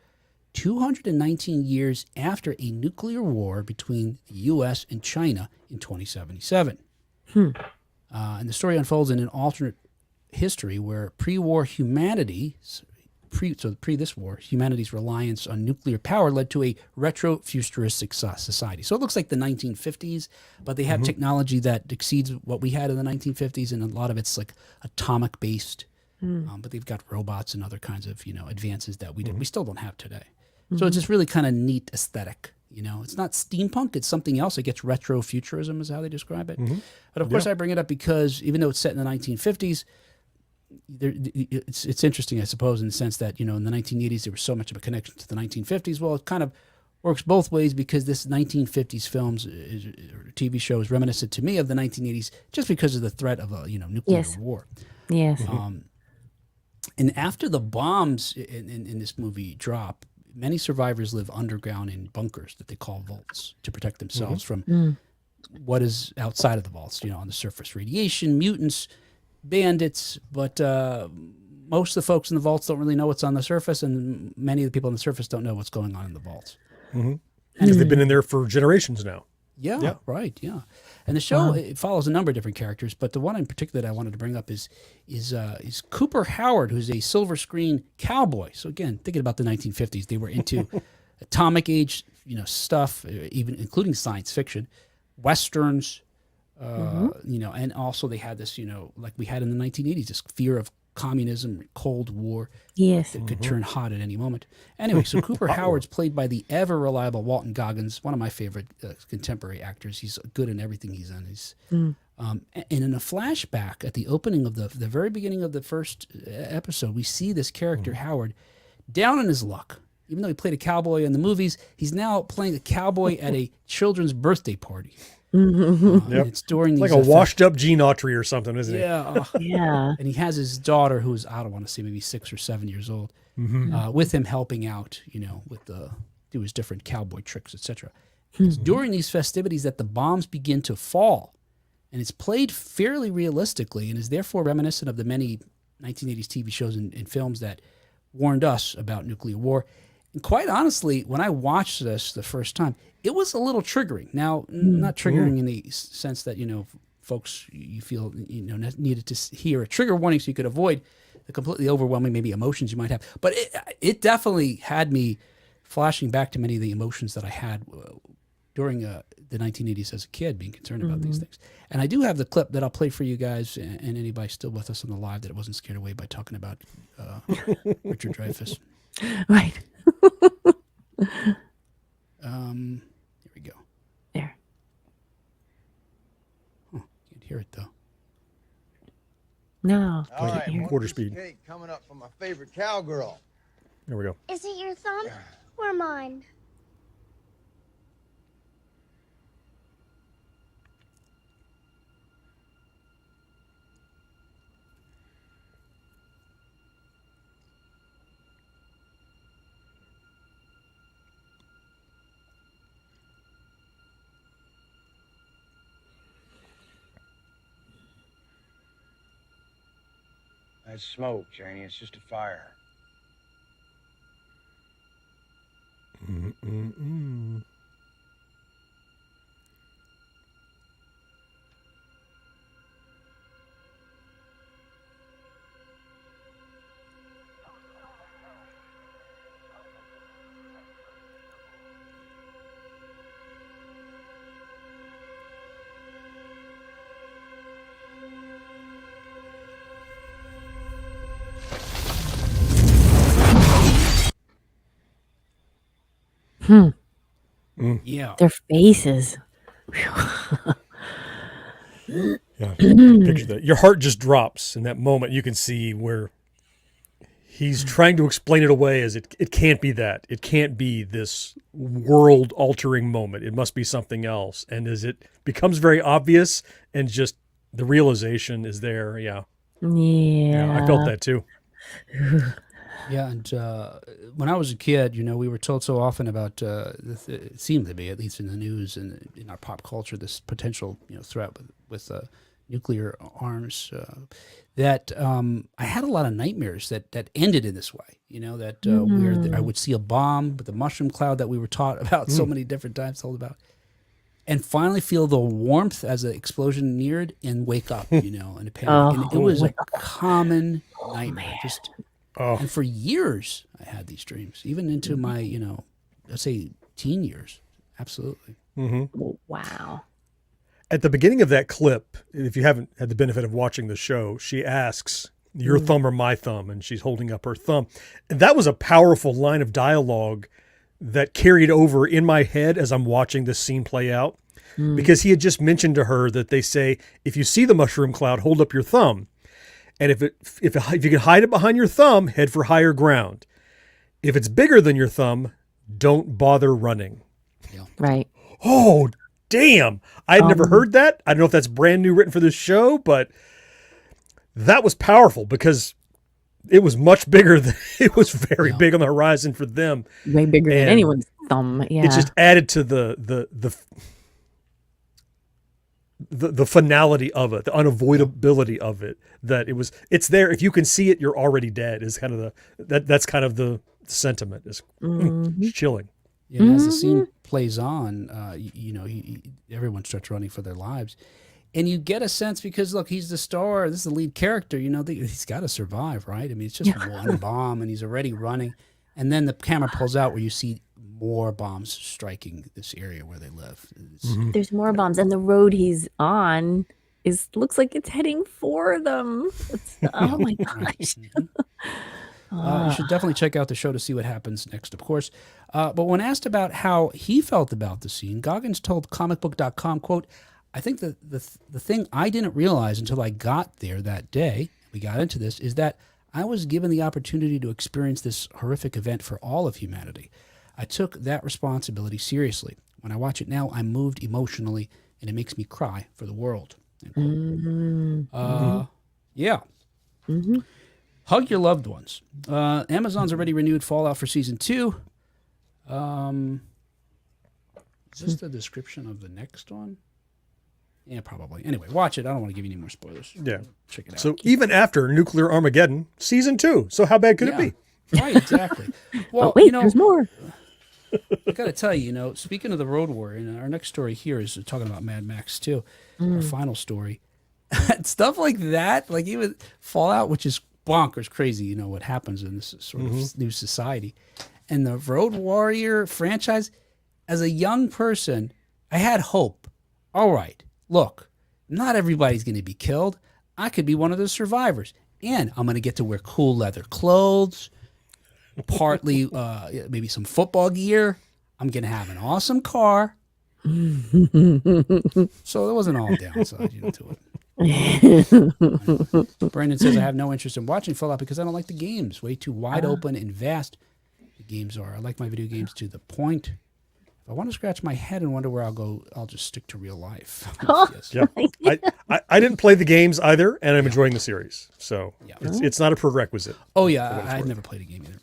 219 years after a nuclear war between the U.S. and China in 2077. And the story unfolds in an alternate history where pre-war humanity's reliance on nuclear power led to a retro-futuristic society. So it looks like the 1950s, but they have technology that exceeds what we had in the 1950s, and a lot of it's like atomic based. But they've got robots and other kinds of advances that we still don't have today. So it's just really kind of neat aesthetic. It's not steampunk; it's something else. It gets retro-futurism is how they describe it. But of course, I bring it up because even though it's set in the 1950s. It's interesting, I suppose, in the sense that, in the 1980s, there was so much of a connection to the 1950s. Well, it kind of works both ways, because this 1950s films or TV show is reminiscent to me of the 1980s just because of the threat of a nuclear war.
Yes.
And after the bombs in this movie drop, many survivors live underground in bunkers that they call vaults to protect themselves from what is outside of the vaults, on the surface. Radiation, mutants, bandits, but most of the folks in the vaults don't really know what's on the surface, and many of the people on the surface don't know what's going on in the vaults.
Because they've been in there for generations now.
Yeah,
Yeah.
right. Yeah, and the show it follows a number of different characters, but the one in particular that I wanted to bring up is Cooper Howard, who's a silver screen cowboy. So again, thinking about the 1950s, they were into atomic age, stuff, even including science fiction, westerns, and also they had this, like we had in the 1980s, this fear of communism, Cold War.
Yes.
That could turn hot at any moment. Anyway, so Cooper Howard's played by the ever-reliable Walton Goggins, one of my favorite contemporary actors. He's good in everything he's in. And in a flashback at the opening of the very beginning of the first episode, we see this character, Howard, down on his luck. Even though he played a cowboy in the movies, he's now playing a cowboy at a children's birthday party.
Yep.
It's during these
Like a washed-up Gene Autry or something, isn't it?
Yeah.
Yeah.
And he has his daughter, who's, I don't want to say, maybe 6 or 7 years old, with him helping out, with do his different cowboy tricks, etc. It's during these festivities that the bombs begin to fall. And it's played fairly realistically and is therefore reminiscent of the many 1980s TV shows and films that warned us about nuclear war. And quite honestly, when I watched this the first time, it was a little triggering. Now, not triggering in the sense that, folks, you feel, needed to hear a trigger warning so you could avoid the completely overwhelming maybe emotions you might have. But it definitely had me flashing back to many of the emotions that I had during the 1980s as a kid, being concerned about these things. And I do have the clip that I'll play for you guys and anybody still with us on the live that wasn't scared away by talking about Richard Dreyfuss.
Right.
Here we go.
There.
Huh, can't hear it though.
No.
All right,
Quarter speed.
Cake coming up from my favorite cowgirl.
There we go.
Is it your thumb or mine?
That's smoke, Janie. It's just a fire.
Yeah.
Their faces.
Yeah. Picture that. Your heart just drops in that moment. You can see where he's trying to explain it away as it can't be that. It can't be this world altering moment. It must be something else. And as it becomes very obvious and just the realization is there. Yeah.
Yeah.
I felt that too.
Yeah, and when I was a kid, we were told so often about, it seemed to be, at least in the news and in our pop culture, this potential threat with nuclear arms, that I had a lot of nightmares that ended in this way, where I would see a bomb with a mushroom cloud that we were taught about so many different times, told about, and finally feel the warmth as the explosion neared and wake up, in a panic. And it was a common nightmare, just...
Oh.
And for years, I had these dreams, even into my, let's say, teen years. Absolutely.
Wow.
At the beginning of that clip, if you haven't had the benefit of watching the show, she asks, your thumb or my thumb? And she's holding up her thumb. And that was a powerful line of dialogue that carried over in my head as I'm watching this scene play out. Because he had just mentioned to her that they say, if you see the mushroom cloud, hold up your thumb. And if you can hide it behind your thumb, head for higher ground. If it's bigger than your thumb, don't bother running.
Yeah.
Right.
Oh, damn. I had never heard that. I don't know if that's brand new written for this show, but that was powerful because it was much bigger than it was very big on the horizon for them.
Way bigger than
And
anyone's thumb. Yeah.
it just added to the finality of it, the unavoidability of it, that it's there. If you can see it, you're already dead is kind of that's kind of the sentiment is it's chilling.
And as the scene plays on, everyone starts running for their lives. And you get a sense because, look, he's the star. This is the lead character. He's got to survive, right? I mean, it's just one bomb, and he's already running. And then the camera pulls out where you see more bombs striking this area where they live.
There's more bombs, and the road he's on looks like it's heading for them. Oh my gosh.
You should definitely check out the show to see what happens next, of course. But when asked about how he felt about the scene, Goggins told comicbook.com, quote, I think the thing I didn't realize until I got there that day, we got into this, is that I was given the opportunity to experience this horrific event for all of humanity. I took that responsibility seriously. When I watch it now, I'm moved emotionally, and it makes me cry for the world. Yeah. Hug your loved ones. Amazon's already renewed Fallout for Season 2. Is this the description of the next one? Yeah, probably. Anyway, watch it. I don't want to give you any more spoilers.
Yeah.
Check it out.
So even after Nuclear Armageddon, Season 2. So how bad could it be?
Right, exactly. Well,
wait, there's more.
I got to tell you, speaking of the Road Warrior, our next story here is talking about Mad Max 2, our final story. Stuff like that, like even Fallout, which is bonkers crazy, what happens in this sort of new society. And the Road Warrior franchise, as a young person, I had hope. All right, look, not everybody's going to be killed. I could be one of the survivors. And I'm going to get to wear cool leather clothes, partly maybe some football gear. I'm going to have an awesome car. So there wasn't all downside to it. Brandon says, I have no interest in watching Fallout because I don't like the games. Way too wide open and vast the games are. I like my video games to the point. If I want to scratch my head and wonder where I'll go, I'll just stick to real life. Yes.
Yeah. I didn't play the games either, and I'm enjoying the series. So it's not a prerequisite.
Oh, yeah. I've never played a game either.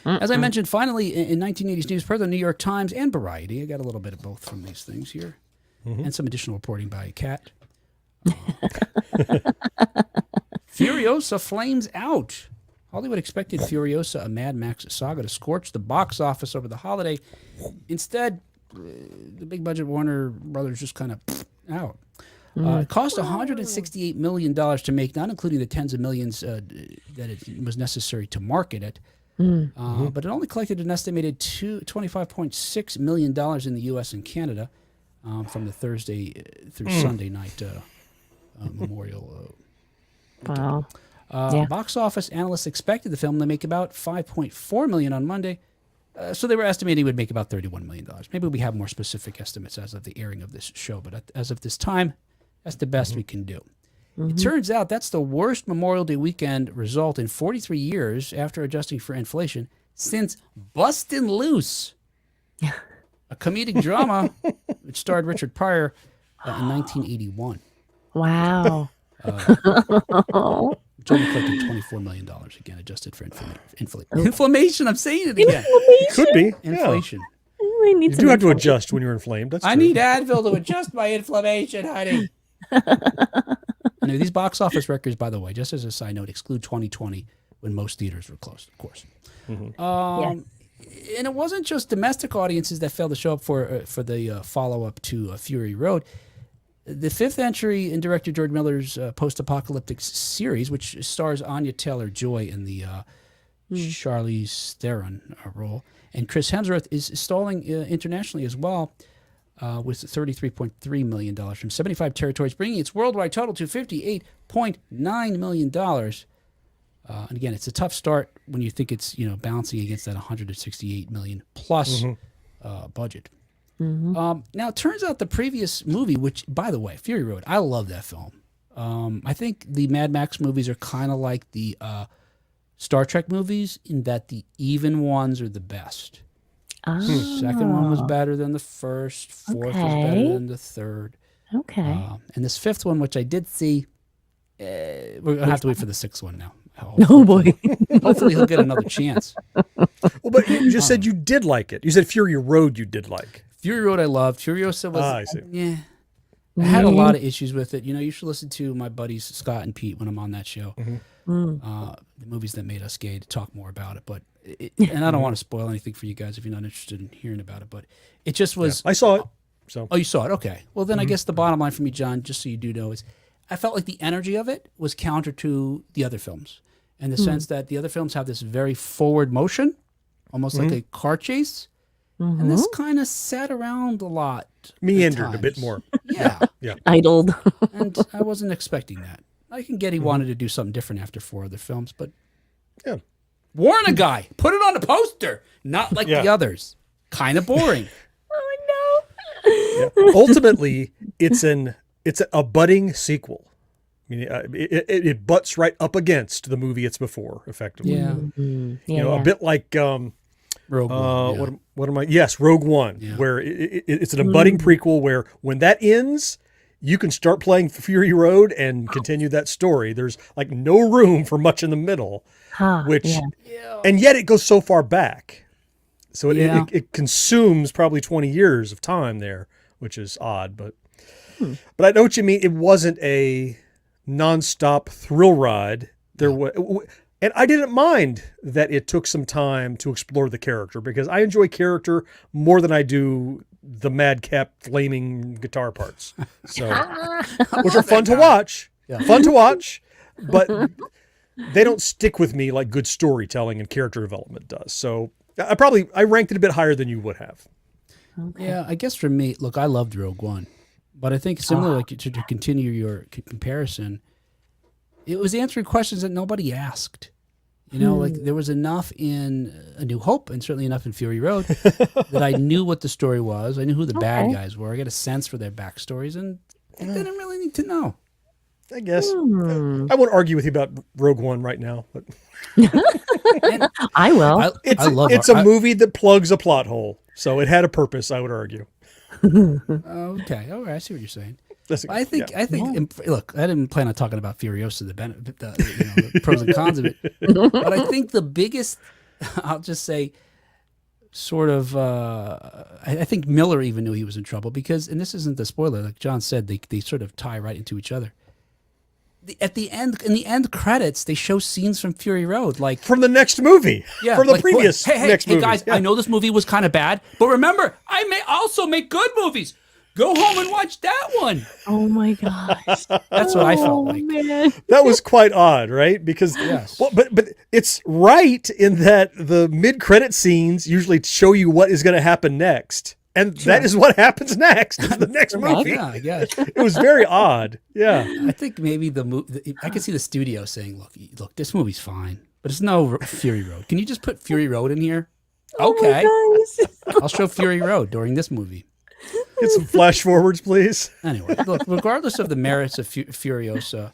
As I mentioned, finally, in 1980s news, per the New York Times and Variety, I got a little bit of both from these things here, and some additional reporting by Kat. Furiosa flames out. Hollywood expected Furiosa, a Mad Max saga, to scorch the box office over the holiday. Instead, the big budget Warner Brothers just kind of out. It cost $168 million to make, not including the tens of millions that it was necessary to market it. But it only collected an estimated $25.6 million in the U.S. and Canada from the Thursday through Sunday night Memorial.
Wow.
Box office analysts expected the film to make about $5.4 million on Monday, so they were estimating it would make about $31 million. Maybe we have more specific estimates as of the airing of this show, but as of this time, that's the best we can do. It turns out that's the worst Memorial Day weekend result in 43 years after adjusting for inflation since Bustin' Loose, a comedic drama which starred Richard Pryor in 1981.
Wow.
Which only collected $24 million, again, adjusted for inflammation. I'm saying it again.
Could be.
Inflation.
I need
You
some
do have to
inflation.
adjust when you're inflamed. That's
I
true.
need Advil to adjust my inflammation, honey. These box office records, by the way, just as a side note, exclude 2020 when most theaters were closed, of course. And it wasn't just domestic audiences that failed to show up for the follow-up to Fury Road. The fifth entry in director George Miller's post-apocalyptic series, which stars Anya Taylor-Joy in the Charlize Theron role, and Chris Hemsworth, is stalling internationally as well, with $33.3 million from 75 territories, bringing its worldwide total to $58.9 million. And again, it's a tough start when you think it's balancing against that $168 million plus budget. Now, it turns out the previous movie, which, by the way, Fury Road, I love that film. I think the Mad Max movies are kind of like the Star Trek movies in that the even ones are the best. Second one was better than the first. Fourth was better than the third.
Okay.
And this fifth one, which I did see, we're going to have to wait for the sixth one now.
Oh, boy.
Hopefully he'll get another chance.
Well, but you just said you did like it. You said Fury Road you did like.
Fury Road I loved. Furiosa was,
I see.
yeah. I had a lot of issues with it. You should listen to my buddies Scott and Pete when I'm on that show. The movies that made us gay to talk more about it. But and I don't want to spoil anything for you guys if you're not interested in hearing about it. But it just was.
I saw it. So.
Oh, you saw it? Okay. Well, then I guess the bottom line for me, John, just so you do know, is I felt like the energy of it was counter to the other films, in the sense that the other films have this very forward motion, almost like a car chase. And this kind of sat around a lot.
Meandered a bit more.
Yeah.
Idled.
And I wasn't expecting that. I can get he wanted to do something different after 4 other films, but
Yeah.
warn a guy. Put it on a poster. Not like the others. Kind of boring.
Oh,
Yeah. Ultimately, it's a budding sequel. I mean, it butts right up against the movie it's before, effectively.
Yeah.
A bit like
Rogue One.
what am I? Yes, Rogue One, where it's an abutting prequel where when that ends, you can start playing Fury Road and continue that story. There's like no room for much in the middle, and yet it goes so far back. So it consumes probably 20 years of time there, which is odd, but I know what you mean. It wasn't a nonstop thrill ride. There was. And I didn't mind that it took some time to explore the character, because I enjoy character more than I do the madcap flaming guitar parts. So, which are fun to watch, but they don't stick with me like good storytelling and character development does. So I ranked it a bit higher than you would have.
Okay.
Yeah, I guess for me, look, I loved Rogue One, but I think similar, like to continue your comparison, it was answering questions that nobody asked. Like there was enough in A New Hope and certainly enough in Fury Road that I knew what the story was. I knew who the bad guys were. I got a sense for their backstories, and I didn't really need to know.
I guess. I won't argue with you about Rogue One right now, but
I will.
It's a movie that plugs a plot hole, so it had a purpose, I would argue.
Okay, all right, I see what you're saying. I think. Look, I didn't plan on talking about Furiosa, the pros and cons of it, but I think the biggest, I'll just say, sort of, I think Miller even knew he was in trouble because, and this isn't the spoiler, like John said, they sort of tie right into each other. At the end, in the end credits, they show scenes from Fury Road, like
from the next movie, from the previous next movie.
Hey guys, I know this movie was kind of bad, but remember, I may also make good movies. Go home and watch that one.
Oh my gosh.
That's what I felt like.
Man.
That was quite odd, right? Because, but it's right in that the mid-credit scenes usually show you what is going to happen next. And that is what happens next. It's the next movie.
Yeah, I guess.
It was very odd. Yeah.
I think maybe I could see the studio saying, look, this movie's fine, but it's no Fury Road. Can you just put Fury Road in here? Okay. I'll show Fury Road during this movie.
Get some flash forwards, please.
Anyway, look, regardless of the merits of Furiosa,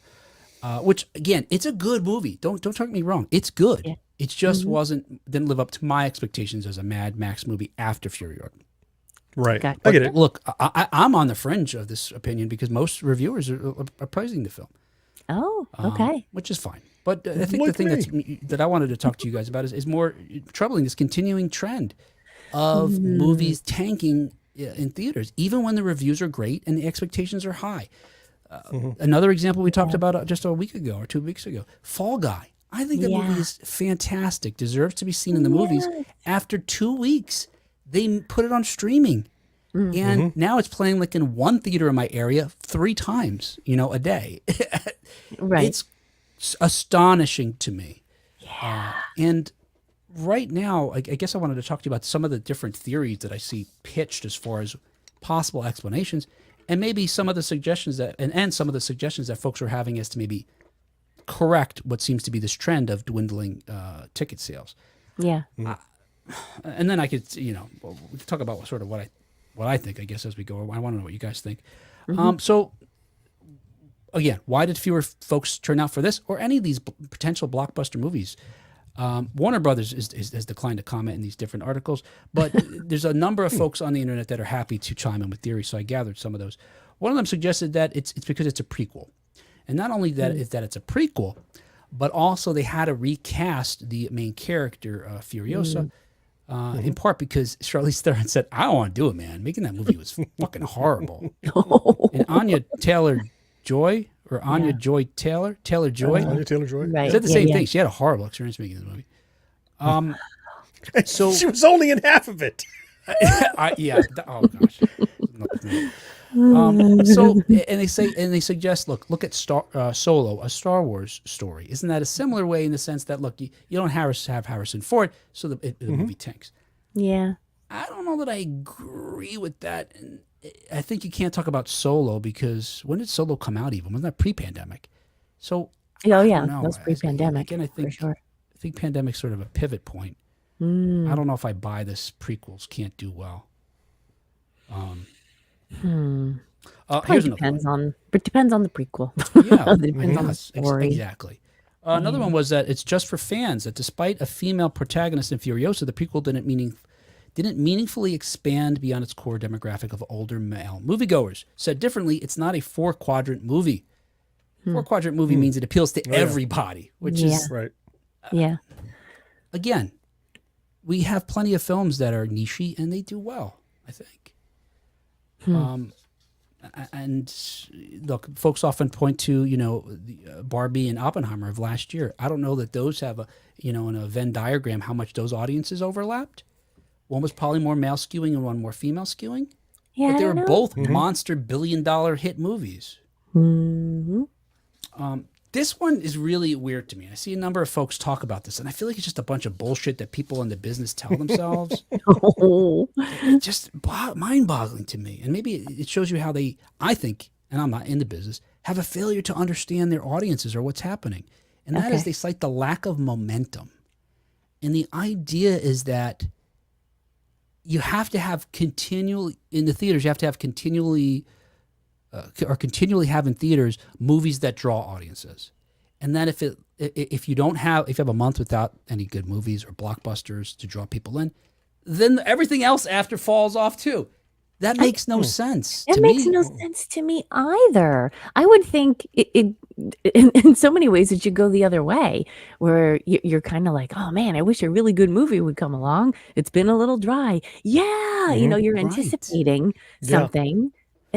which again, it's a good movie. Don't take me wrong. It's good. Yeah. It just didn't live up to my expectations as a Mad Max movie after Fury Road.
Right.
Okay.
I get it.
Look, I'm on the fringe of this opinion because most reviewers are praising the film.
Oh, okay.
Which is fine. But I think the thing that I wanted to talk to you guys about is more troubling, this continuing trend of movies tanking in theaters, even when the reviews are great and the expectations are high. Another example we talked about just a week ago or 2 weeks ago, Fall Guy. I think that movie is fantastic, deserves to be seen in the movies. After 2 weeks, they put it on streaming. And now it's playing like in one theater in my area 3 times, a day.
Right.
It's astonishing to me. And right now, I guess I wanted to talk to you about some of the different theories that I see pitched as far as possible explanations, and maybe some of the suggestions and some of the suggestions that folks are having as to maybe correct what seems to be this trend of dwindling ticket sales.
Yeah.
And then I could, we could talk about sort of what I think, I guess, as we go. I want to know what you guys think. So, again, why did fewer folks turn out for this or any of these potential blockbuster movies? Warner Brothers has declined to comment in these different articles, but there's a number of folks on the internet that are happy to chime in with theories, so I gathered some of those. One of them suggested that it's because it's a prequel. And not only that it's a prequel, but also they had to recast the main character, Furiosa, in part because Charlize Theron said, "I don't want to do it, man. Making that movie was fucking horrible." And Anya Taylor-Joy or Anya Joy Taylor, Taylor-Joy,
Anya Taylor-Joy.
Right.
said the same
yeah.
thing. She had a horrible experience making the movie. So
She was only in half of it.
oh gosh. So and they suggest look at Solo, a Star Wars story. Isn't that a similar way in the sense that look, you don't have Harrison Ford, so the movie tanks.
Yeah.
I don't know that I agree with that. And I think you can't talk about Solo because when did Solo come out? Even wasn't that pre-pandemic? So
Oh yeah,
know.
that was pre-pandemic.
Again, I think
for sure.
I think pandemic's sort of a pivot point. I don't know if I buy this prequels can't do well. Here's
Depends on the prequel.
Yeah,
It depends on the story.
exactly. Another one was that it's just for fans. That despite a female protagonist in Furiosa, the prequel didn't meaningfully expand beyond its core demographic of older male moviegoers. Said differently, it's not a 4-quadrant movie. 4-quadrant movie means it appeals to everybody, which is
Right.
Yeah.
again, we have plenty of films that are niche and they do well, I think. And look, folks often point to, Barbie and Oppenheimer of last year. I don't know that those have in a Venn diagram, how much those audiences overlapped. One was probably more male skewing and one more female skewing.
Yeah.
But they
I
were
don't know.
both monster billion-dollar hit movies. This one is really weird to me. I see a number of folks talk about this, and I feel like it's just a bunch of bullshit that people in the business tell themselves.
Oh.
It's just mind-boggling to me. And maybe it shows you how they, I think, and I'm not in the business, have a failure to understand their audiences or what's happening. And that is they cite the lack of momentum. And the idea is that you have to have continually, in the theaters, you have to have continually have in theaters movies that draw audiences. And then if you have a month without any good movies or blockbusters to draw people in, then everything else after falls off too. That makes no sense to
It
me.
makes no sense to me either. I would think in so many ways it should go the other way, where you're kind of like, oh man, I wish a really good movie would come along. It's been a little dry. Yeah, you're
Right.
anticipating
Yeah.
something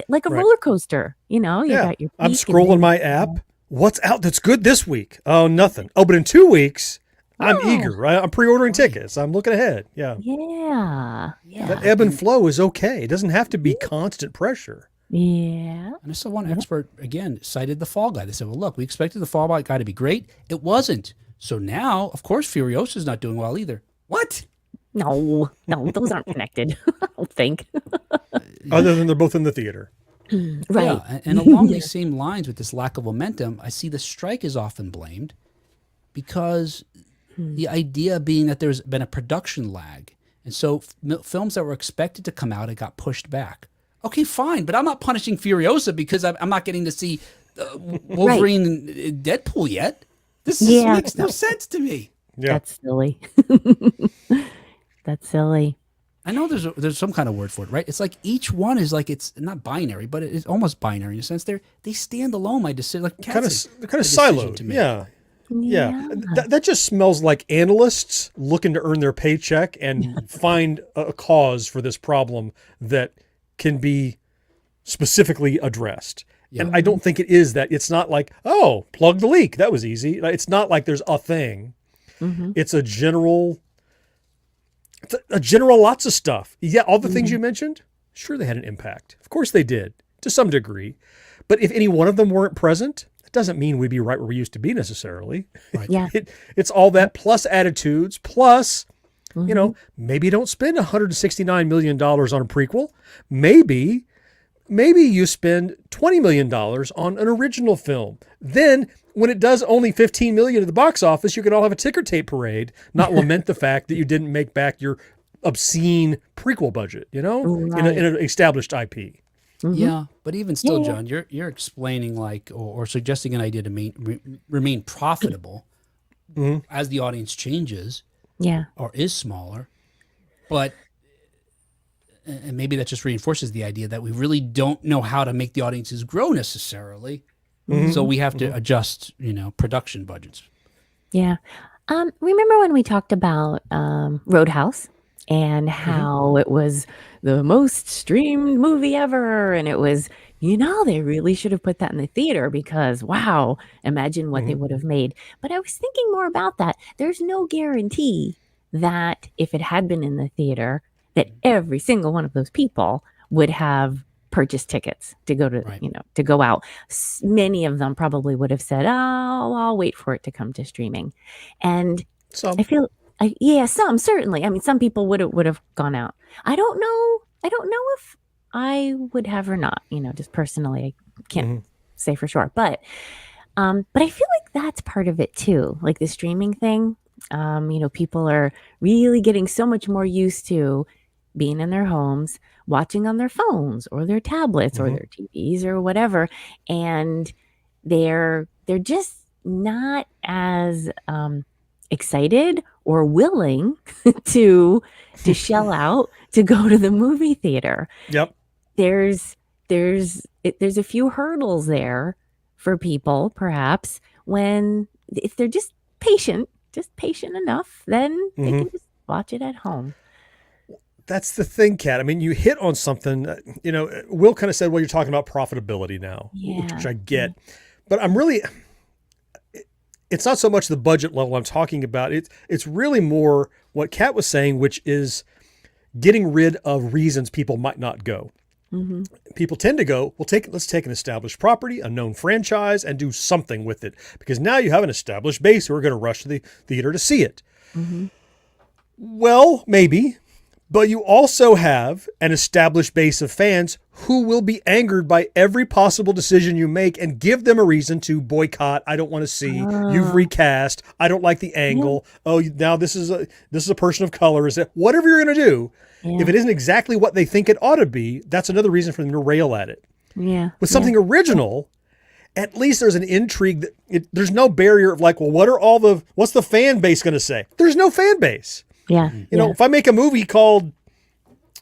like a
Right.
roller coaster. You
Yeah.
got your.
I'm
peak and
scrolling
then-
my app. What's out that's good this week? Oh, nothing. Oh, but in 2 weeks, I'm eager, right? I'm pre-ordering tickets. I'm looking ahead. Yeah.
Yeah.
That ebb and flow is okay. It doesn't have to be constant pressure.
Yeah.
And I saw one expert, again, cited The Fall Guy. They said, well, look, we expected The Fall Guy to be great. It wasn't. So now, of course, Furiosa's not doing well either. What?
No, those aren't connected. I don't think.
Other than they're both in the theater.
Right.
Yeah, and along these same lines with this lack of momentum, I see the strike is often blamed because the idea being that there's been a production lag. And so films that were expected to come out, it got pushed back. Okay, fine, but I'm not punishing Furiosa because I'm not getting to see Wolverine and Deadpool yet. This makes no sense to me.
Yeah.
That's silly. That's silly.
I know there's some kind of word for it, right? It's like each one is like, it's not binary, but it's almost binary in a sense. they stand alone. My decision, like
Kind of
a
siloed.
to me.
Yeah. Yeah. That just smells like analysts looking to earn their paycheck and find a cause for this problem that can be specifically addressed. And I don't think it is that. It's not like, oh, plug the leak. That was easy. It's not like there's a thing. It's a general lots of stuff. Yeah, all the things you mentioned, sure they had an impact. Of course they did, to some degree. But if any one of them weren't present, it doesn't mean we'd be right where we used to be necessarily.
Right.
Yeah.
It's all that plus attitudes, plus, maybe you don't spend $169 million on a prequel. Maybe you spend $20 million on an original film. Then when it does only $15 million at the box office, you can all have a ticker tape parade, not lament the fact that you didn't make back your obscene prequel budget, in an established IP.
Yeah, but even still, John, you're explaining or suggesting an idea to remain profitable as the audience changes, or is smaller, but and maybe that just reinforces the idea that we really don't know how to make the audiences grow necessarily, so we have to adjust, production budgets.
Yeah. Remember when we talked about Roadhouse and how it was the most streamed movie ever. And it was, they really should have put that in the theater because, wow, imagine what they would have made. But I was thinking more about that. There's no guarantee that if it had been in the theater, that every single one of those people would have purchased tickets to go to, to go out. Many of them probably would have said, oh, I'll wait for it to come to streaming. And
Some.
I feel, some certainly. I mean, some people would have gone out. I don't know if I would have or not. Just personally, I can't say for sure. But I feel like that's part of it too. Like the streaming thing. People are really getting so much more used to being in their homes, watching on their phones or their tablets or their TVs or whatever, and they're just not as excited or willing to shell out to go to the movie theater.
Yep.
There's a few hurdles there for people, perhaps, if they're just patient enough, then they can just watch it at home.
That's the thing, Kat. I mean, you hit on something, Will kind of said, well, you're talking about profitability now, which I get, but it's not so much the budget level I'm talking about. It's really more what Kat was saying, which is getting rid of reasons people might not go. People tend to go, let's take an established property, a known franchise, and do something with it. Because now you have an established base who are going to rush to the theater to see it. Well, maybe. But you also have an established base of fans who will be angered by every possible decision you make and give them a reason to boycott. I don't want to see. You've recast. I don't like the angle. Oh, now this is a person of color. Is it whatever you're going to do? If it isn't exactly what they think it ought to be, that's another reason for them to rail at it.
Yeah.
With something original, at least there's an intrigue there's no barrier of like, well, what's the fan base going to say? There's no fan base.
Yeah.
If I make a movie called,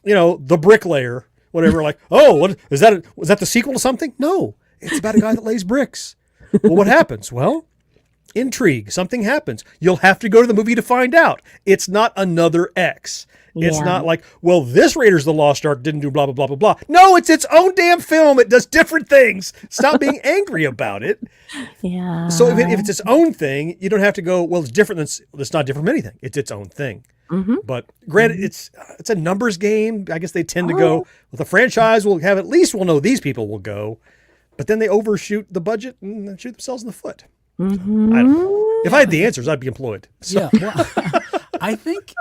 The Bricklayer, whatever, like, oh, was that the sequel to something? No, it's about a guy that lays bricks. Well, what happens? Well, intrigue. Something happens. You'll have to go to the movie to find out. It's not another X. It's not like, well, this Raiders of the Lost Ark didn't do blah, blah, blah, blah, blah. No, it's its own damn film. It does different things. Stop being angry about it.
Yeah.
So if it's its own thing, you don't have to go, well, it's different it's not different from anything. It's its own thing. But granted, it's a numbers game. I guess they tend to go, well, the franchise will have, at least we'll know these people will go. But then they overshoot the budget and shoot themselves in the foot. I don't know. If I had the answers, I'd be employed. So. Yeah, well,
I think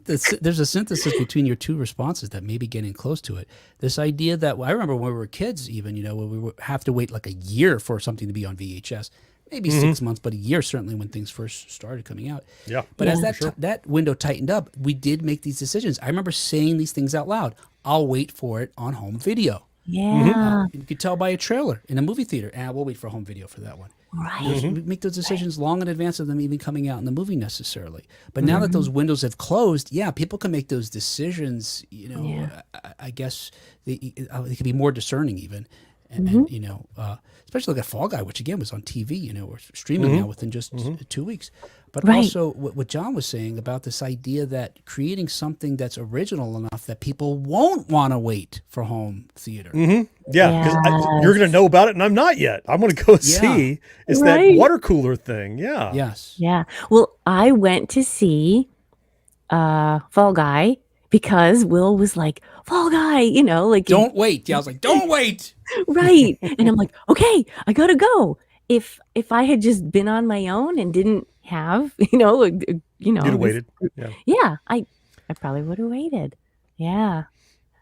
there's a synthesis between your two responses that may be getting close to it. This idea that I remember when we were kids, even when we would have to wait like a year for something to be on VHS, maybe 6 months, but a year certainly when things first started coming out.
Yeah.
But as that window tightened up, we did make these decisions. I remember saying these things out loud. I'll wait for it on home video.
Yeah.
You could tell by a trailer in a movie theater. We'll wait for home video for that one.
Right.
We make those decisions long in advance of them even coming out in the movie necessarily. But now that those windows have closed, people can make those decisions. I guess they can be more discerning even, and especially like a Fall Guy, which again was on TV, or streaming now within just 2 weeks. But also what John was saying about this idea that creating something that's original enough that people won't want to wait for home theater.
Yeah, because you're going to know about it, and I'm not yet. I'm going to go see. It's that water cooler thing. Yeah.
Yes.
Yeah. Well, I went to see Fall Guy because Will was like, Fall Guy,
don't wait. Yeah, I was like, don't wait.
Right. And I'm like, okay, I gotta go. If I had just been on my own and didn't have, you'd have
waited.
Yeah, I probably would have waited. Yeah.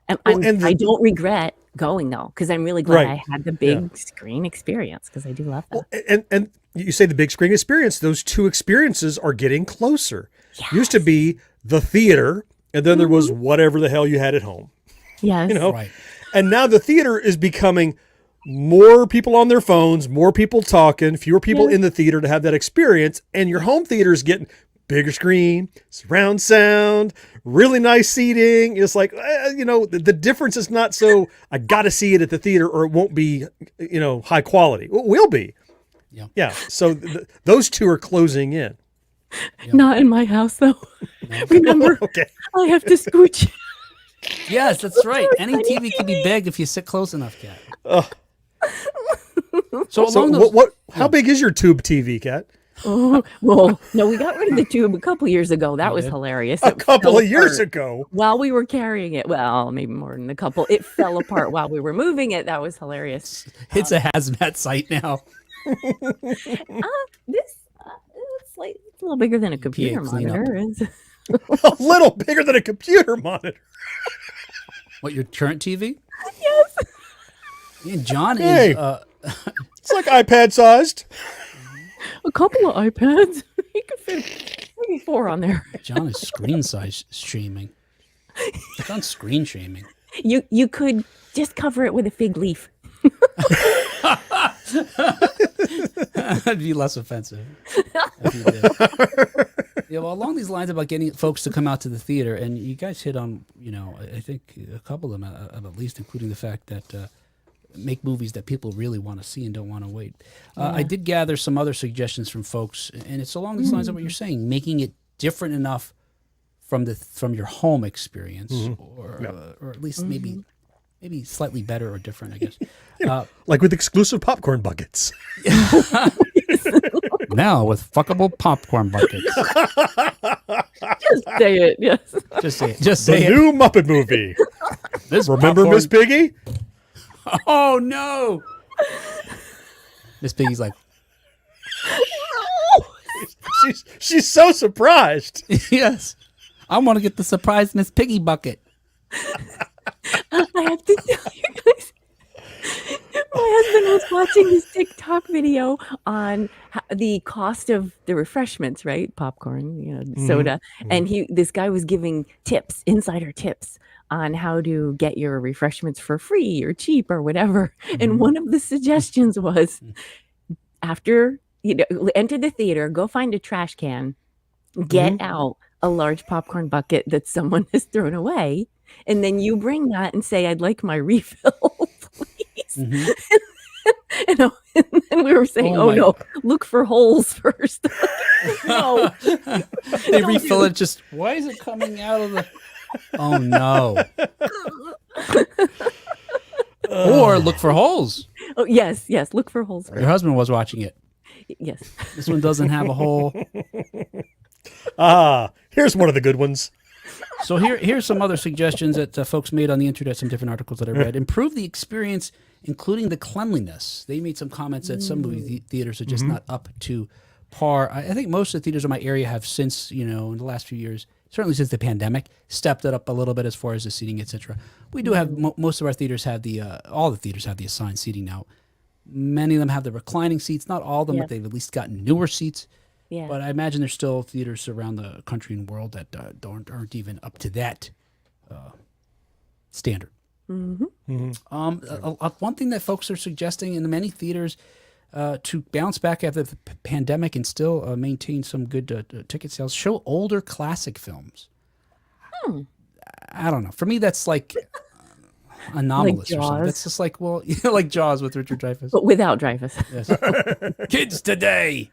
I don't regret going though, because I'm really glad I had the big screen experience because I do love that.
Well, and you say the big screen experience, those two experiences are getting closer. Yes. Used to be the theater, and then there was whatever the hell you had at home.
Yes.
Right.
And now the theater is becoming more people on their phones, more people talking, fewer people in the theater to have that experience. And your home theater is getting bigger screen, surround sound, really nice seating. It's like, the difference is not so I got to see it at the theater or it won't be, high quality. It will be. Yeah. So those two are closing in.
Not in my house, though. Remember,
Okay.
I have to scooch.
Yes, that's right. Any TV can be big if you sit close enough, Kat. So
So
along those,
how big is your tube TV, Kat?
Oh, well, no, we got rid of the tube a couple years ago. That was hilarious.
A
It
couple
fell
of years
apart
ago.
while we were carrying it. Well, maybe more than a couple. It fell apart while we were moving it. That was hilarious.
it's a hazmat site now.
This it's a little bigger than a computer
cleanup.
monitor. It's,
A little bigger than a computer monitor.
What, your current TV? Yes. And John
Hey.
is
It's like iPad sized.
a couple of iPads. You could fit maybe 4 on there.
John is screen size shaming. John's screen shaming.
You could just cover it with a fig leaf.
That'd be less offensive if you did. Yeah, well, along these lines about getting folks to come out to the theater, and you guys hit on, I think a couple of them at least, including the fact that make movies that people really want to see and don't want to wait. I did gather some other suggestions from folks, and it's along these lines of what you're saying, making it different enough from your home experience, or at least maybe slightly better or different, I guess.
Like with exclusive popcorn buckets.
Now with fuckable popcorn buckets.
Just say it. Yes.
Just say it. Just
The
say it.
new Muppet movie.
This
Remember
popcorn-
Miss Piggy?
Oh no! Miss Piggy's like,
She's so surprised.
yes, I want to get the surprise Miss Piggy bucket.
I have to tell you guys. My husband was watching this TikTok video on the cost of the refreshments, right? Popcorn, soda. And this guy was giving tips, insider tips on how to get your refreshments for free or cheap or whatever. And one of the suggestions was after, enter the theater, go find a trash can, get out a large popcorn bucket that someone has thrown away. And then you bring that and say, I'd like my refill, please. And then we were saying,
Oh my-
no, look for holes first. No.
They refill it. Just why is it coming out of the? Oh no! Or look for holes.
Oh, yes, look for holes
Your
first.
husband was watching it.
Yes.
This one doesn't have a hole.
Here's one of the good ones.
So here's some other suggestions that folks made on the internet, some different articles that I read. Improve the experience, including the cleanliness. They made some comments that some movie theaters are just not up to par. I think most of the theaters in my area have since, in the last few years, certainly since the pandemic, stepped it up a little bit as far as the seating, etc. We do have, most of our theaters have all the theaters have the assigned seating now. Many of them have the reclining seats, not all of them,
Yeah.
but they've at least gotten newer seats.
Yeah.
But I imagine there's still theaters around the country and world that aren't even up to that standard. One thing that folks are suggesting in many theaters to bounce back after the pandemic and still maintain some good ticket sales, show older classic films. I don't know. For me, that's like anomalous or something.
Jaws.
That's just like, well, like Jaws with Richard Dreyfuss.
But without Dreyfuss.
Yes. Kids today.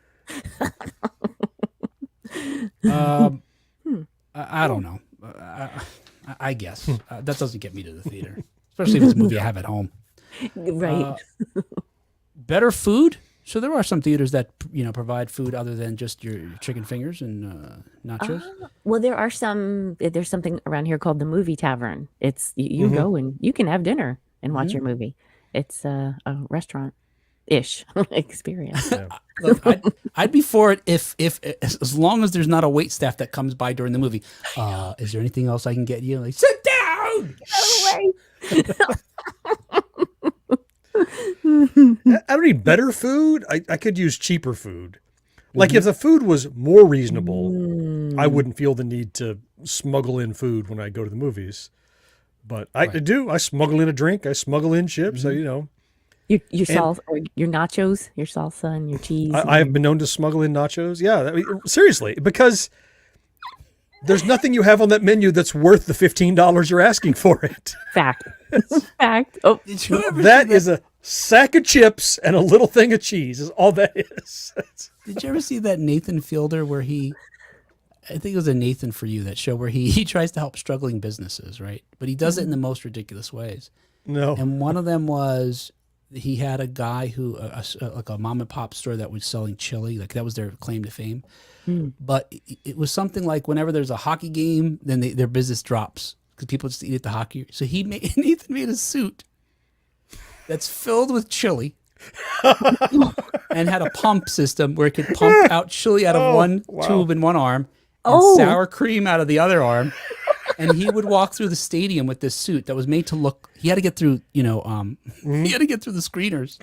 I don't know. I guess that doesn't get me to the theater, especially if it's a movie I have at home.
Right.
Better food. So there are some theaters that provide food other than just your chicken fingers and nachos.
Well, there's something around here called the Movie Tavern. It's you go and you can have dinner and watch your movie. It's a restaurant-ish experience.
Look, I'd be for it if as long as there's not a wait staff that comes by during the movie. Is there anything else I can get you? Like, sit down.
I don't need better food. I could use cheaper food. Like if the food was more reasonable, I wouldn't feel the need to smuggle in food when I go to the movies. But I do. I smuggle in a drink. I smuggle in chips.
Your salsa, or your nachos, your salsa, and your cheese.
I have been known to smuggle in nachos. Yeah, I mean, seriously, because there's nothing you have on that menu that's worth the $15 you're asking for it.
Fact. Fact. Oh,
Did you ever
That is a sack of chips and a little thing of cheese is all that is.
Did you ever see that Nathan Fielder where I think it was a Nathan For You, that show where he tries to help struggling businesses, right? But he does it in the most ridiculous ways.
No.
And one of them was he had a guy who, like a mom and pop store that was selling chili. Like that was their claim to fame. But it was something like whenever there's a hockey game, then their business drops because people just eat at the hockey. So Nathan made a suit that's filled with chili and had a pump system where it could pump out chili out of one tube in one arm and sour cream out of the other arm. And he would walk through the stadium with this suit that was made to look. He had to get through, he had to get through the screeners.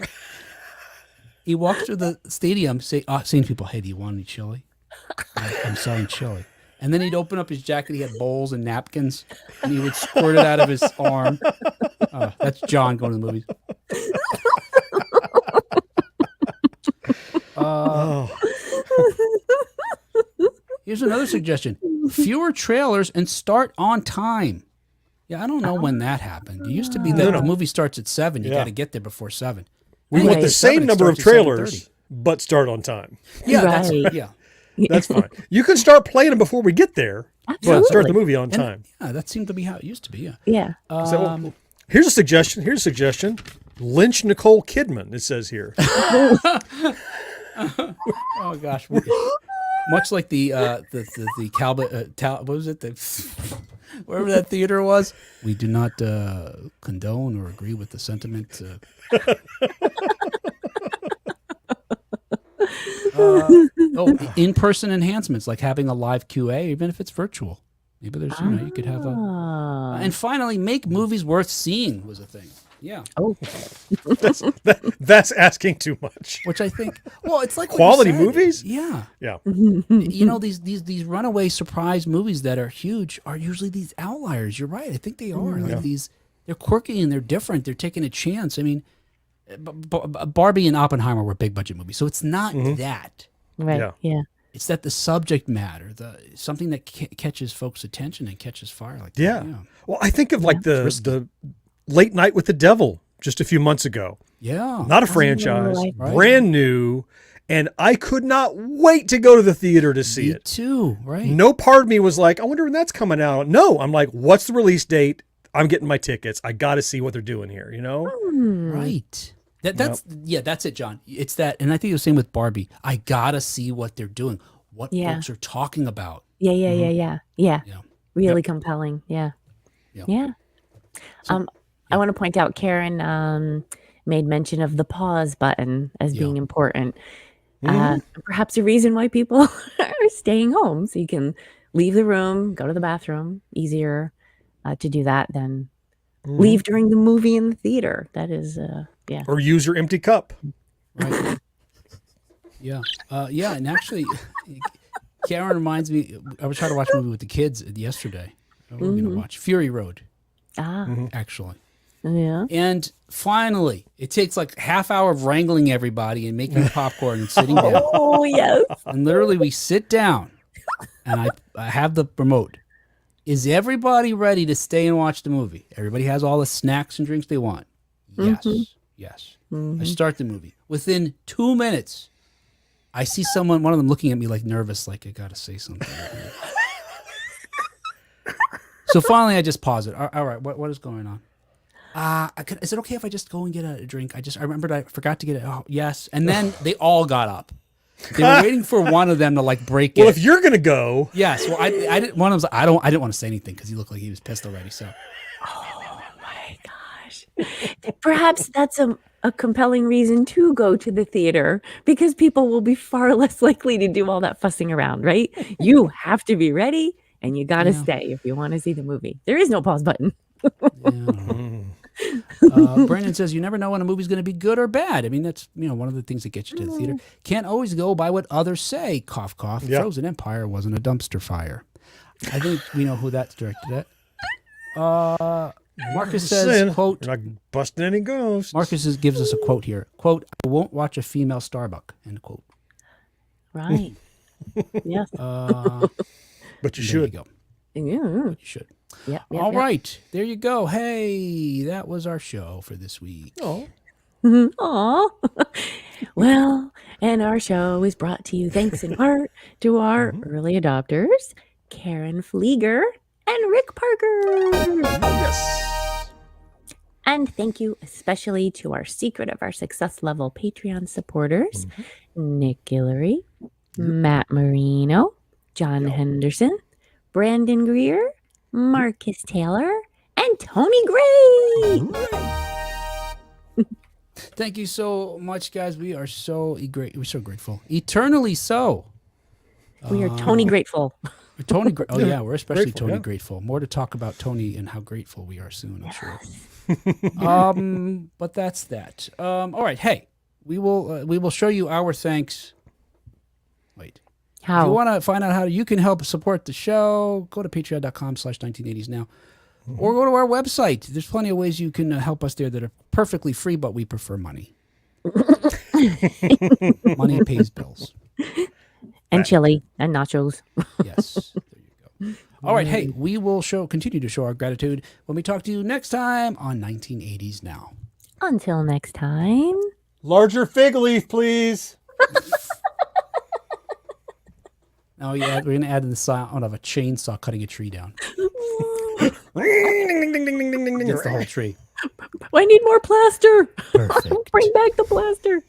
He walked through the stadium, saying to people, "Hey, do you want any chili? I'm selling chili." And then he'd open up his jacket. He had bowls and napkins, and he would squirt it out of his arm. That's John going to the movies. Here's another suggestion. Fewer trailers and start on time. Yeah, I don't know when that happened. It used to be that the movie starts at 7. You got to get there before 7.
We want the same
7,
number of
starts at
trailers,
7:30.
but start on time.
Yeah,
Right.
That's fine. You can start playing them before we get there, but start the movie on time.
Yeah, that seemed to be how it used to be. Yeah.
Yeah.
Here's a suggestion. Lynch Nicole Kidman, it says here.
Oh gosh. Much like the Calvert, what was it? Wherever that theater was, we do not condone or agree with the sentiment. In-person enhancements like having a live QA, even if it's virtual. Maybe there's, you could have a. And finally, make movies worth seeing was a thing. Yeah.
Oh.
That's asking too much.
Which I think, well, it's like what
Quality
you said.
movies?
Yeah.
Yeah.
These runaway surprise movies that are huge are usually these outliers. You're right. I think they are. Like they're quirky and they're different. They're taking a chance. I mean, Barbie and Oppenheimer were big budget movies, so it's not that.
Right. Yeah.
It's that the subject matter, something that catches folks' attention and catches fire like that.
Yeah. Well, I think of like the Late Night with the Devil just a few months ago.
Yeah.
Not a franchise,
Right.
brand new, and I could not wait to go to the theater to see it.
Too, right?
No part of me was like, I wonder when that's coming out. No, I'm like, what's the release date? I'm getting my tickets. I got to see what they're doing here,
Right. That's it, John. It's that, and I think it was the same with Barbie. I gotta see what they're doing, what folks are talking about.
Yeah. Really compelling. Yeah. I want to point out Karen made mention of the pause button as being important. Perhaps a reason why people are staying home, so you can leave the room, go to the bathroom. Easier to do that than leave during the movie in the theater. That is,
Or use your empty cup.
Right. And actually, Karen reminds me. I was trying to watch a movie with the kids yesterday. What were we going to watch? Fury Road. Actually.
Yeah.
And finally, it takes like half hour of wrangling everybody and making popcorn and sitting down.
Oh, yes.
And literally, we sit down, and I have the remote. Is everybody ready to stay and watch the movie? Everybody has all the snacks and drinks they want. Yes. I start the movie. Within 2 minutes, I see one of them looking at me like nervous, like I got to say something. So finally, I just pause it. All right, what is going on? Is it okay if I just go and get a drink? I remembered I forgot to get it. Oh, yes. And then they all got up. They were waiting for one of them to like break it.
Well, if you're gonna go,
yes. Well, I didn't. One of them was like, I didn't want to say anything because he looked like he was pissed already. So.
Oh my gosh. Perhaps that's a compelling reason to go to the theater, because people will be far less likely to do all that fussing around, right? You have to be ready and you got to stay if you want to see the movie. There is no pause button.
Brandon says, you never know when a movie's going to be good or bad. I mean, that's one of the things that gets you to the theater. Can't always go by what others say. Cough, cough. Yep. Frozen Empire wasn't a dumpster fire. I think we know who that's directed at. Marcus says, quote,
you're not busting any ghosts.
Marcus gives us a quote here. Quote, I won't watch a female Starbuck. End quote.
Right. Yes.
But you should.
There
Yeah.
you go. You should.
Yeah.
All right. There you go. Hey, that was our show for this week.
Oh.
Aw. Well, and our show is brought to you thanks in part to our early adopters, Karen Flieger and Rick Parker.
Yes.
And thank you especially to our Secret of Our Success level Patreon supporters, Nick Guillory, Matt Marino, John Henderson, Brandon Greer, Marcus Taylor, and Tony Gray.
Thank you so much, guys. We are we're so grateful. Eternally so.
We are Tony grateful.
We're Tony. Oh yeah, we're especially
Grateful,
Tony
yeah.
grateful. More to talk about Tony and how grateful we are soon, I'm sure. But that's that. All right. Hey, we will show you our thanks. Wait. If you
How?
want to find out how you can help support the show, go to patreon.com/1980s now. Or go to our website. There's plenty of ways you can help us there that are perfectly free, but we prefer money. Money pays bills.
And chili and nachos.
Yes. There you go. All right. Hey, we will continue to show our gratitude when we talk to you next time on 1980s Now.
Until next time.
Larger fig leaf, please.
Oh yeah, we're gonna add in the sound of a chainsaw cutting a tree down.
Ding, ding, ding, ding, ding, ding, ding.
Against the whole tree.
I need more plaster.
Perfect.
Bring back the plaster.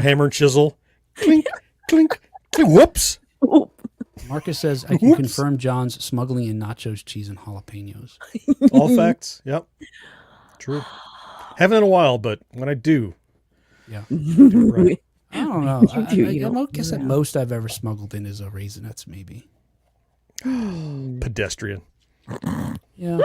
Hammer and chisel. Clink, clink, clink. Whoops.
Marcus says I can confirm John's smuggling in nachos, cheese, and jalapenos.
All facts. Yep. True. Haven't in a while, but when I do,
Yeah.
do it right.
I don't know. I guess at most I've ever smuggled in is a Raisinets, maybe.
Pedestrian.
Yeah.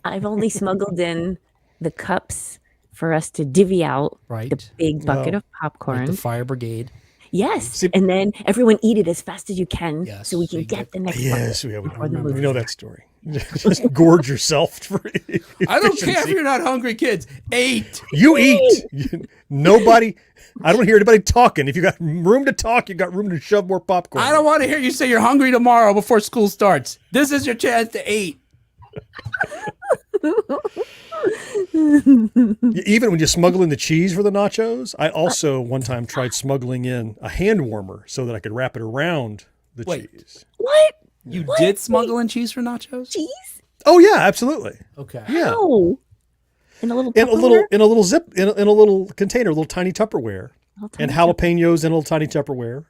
I've only smuggled in the cups for us to divvy out
Right.
the big bucket of popcorn.
Like the fire brigade.
Yes.
See-
And then everyone eat it as fast as you can
Yes,
so we
so
can
you
get
get-
the next
Yes,
bucket.
we
before the movie.
know that story. Just gorge yourself for
I don't care if
efficiency.
you're not hungry, kids. 8.
You eat. Nobody. I don't hear anybody talking. If you got room to talk, you got room to shove more popcorn.
I don't want to hear you say you're hungry tomorrow before school starts. This is your chance to eat.
Even when you smuggle in the cheese for the nachos, I also one time tried smuggling in a hand warmer so that I could wrap it around the
Wait.
cheese.
What?
You did smuggle in cheese for nachos?
Cheese?
Oh yeah, absolutely.
Okay.
Yeah.
Oh. In a little
In a little
Tupperware?
zip in a little container, a little tiny Tupperware,
Little
and
tiny
jalapenos in a little tiny Tupperware.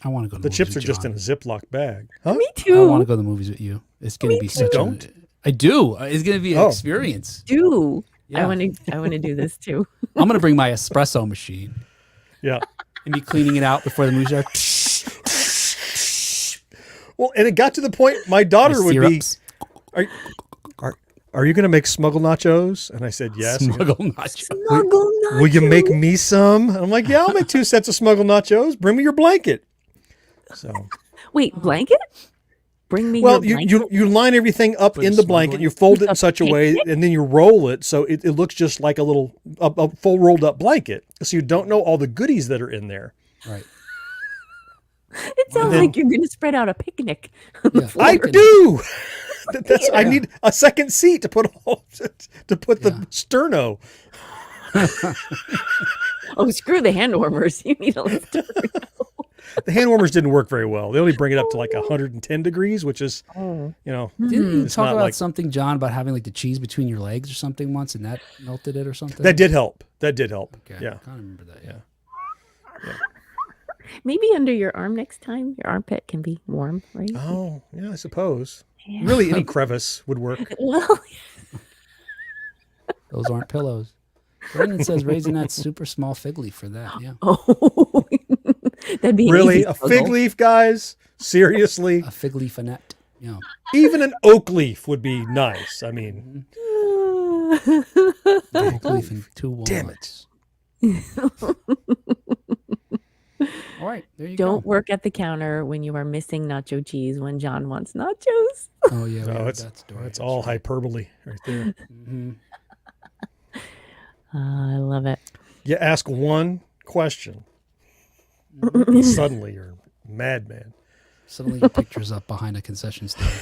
I want to go to
The
movies
chips
with
are just
John.
in a Ziploc bag. Huh?
Me
I
too.
want to go to the movies with you. It's going to be such
don't?
a... I do. It's going to be an
Oh.
experience.
do.
Yeah.
I want to do this too.
I'm going to bring my espresso machine
Yeah.
and be cleaning it out before the movie starts.
Well, and it got to the point my daughter would be,
Syrups.
are you going to make smuggle nachos? And I said, yes.
Smuggle nachos.
Smuggle
Will you make
nachos.
me some? And I'm like, yeah, I'll make 2 sets of smuggle nachos. Bring me your blanket. So,
Wait, blanket? Bring me
well,
your
you
blanket.
you line everything up
Put
in
a
the
smuggling-
blanket. You fold it in
A
such a way, and then you roll it so it looks just like a full rolled up blanket. So you don't know all the goodies that are in there.
Right.
It sounds
then-
like you're going to spread out a picnic.
Yeah.
I do. I need a second seat to put the sterno.
Oh, screw the hand warmers. You need a
The hand warmers didn't work very well. They only bring it up to like 110 degrees, which is,
Oh.
Didn't you
It's
talk
not
about
like-
something, John, about having like the cheese between your legs or something once, and that melted it or something?
that did help. That did help.
Okay.
Yeah.
I can't remember that. Yeah.
Maybe under your arm next time. Your armpit can be warm, right?
Oh, yeah, I suppose.
Yeah.
Really, any crevice would work.
Well,
Those aren't pillows. Brandon says Raisinets super small fig leaf for that. Yeah.
oh, that'd be an
Really,
easy
a
puzzle.
fig leaf, guys? Seriously?
A fig leaf annette. Yeah.
Even an oak leaf would be nice. I mean,
Fig leaf and 2 walnuts.
Damn it.
All right. There you
Don't
go.
work at the counter when you are missing nacho cheese when John wants nachos.
Oh, yeah. we
no,
heard
it's
that story.
that's all hyperbole right there.
Hmm.
I love it.
You ask one question, suddenly you're a madman.
Suddenly your picture's up behind a concession stand.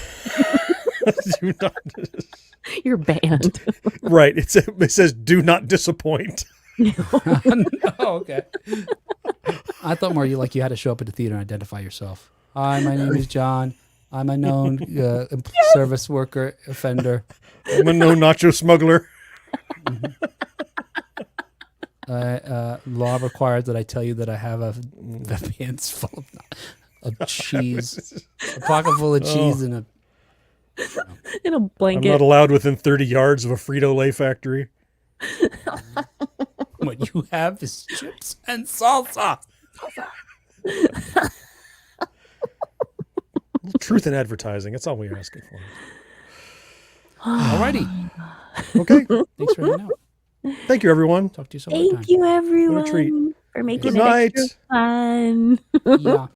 Do not-
You're banned.
Right. It says do not disappoint.
Oh, okay. I thought more you had to show up at the theater and identify yourself. Hi, my name is John. I'm a known service worker offender.
I'm a no nacho smuggler.
Law requires that I tell you that I have a pants full of cheese, a pocket full of cheese, and a.
In a
I'm
blanket.
not allowed within 30 yards of a Frito-Lay factory.
What you have is chips and salsa.
Truth in advertising. That's all we're asking for.
Alrighty.
Okay.
Thanks for hanging out.
Thank you, everyone.
Talk to you some other time.
Thank you, everyone,
treat.
for making
Good
it
night.
extra fun.
Yeah.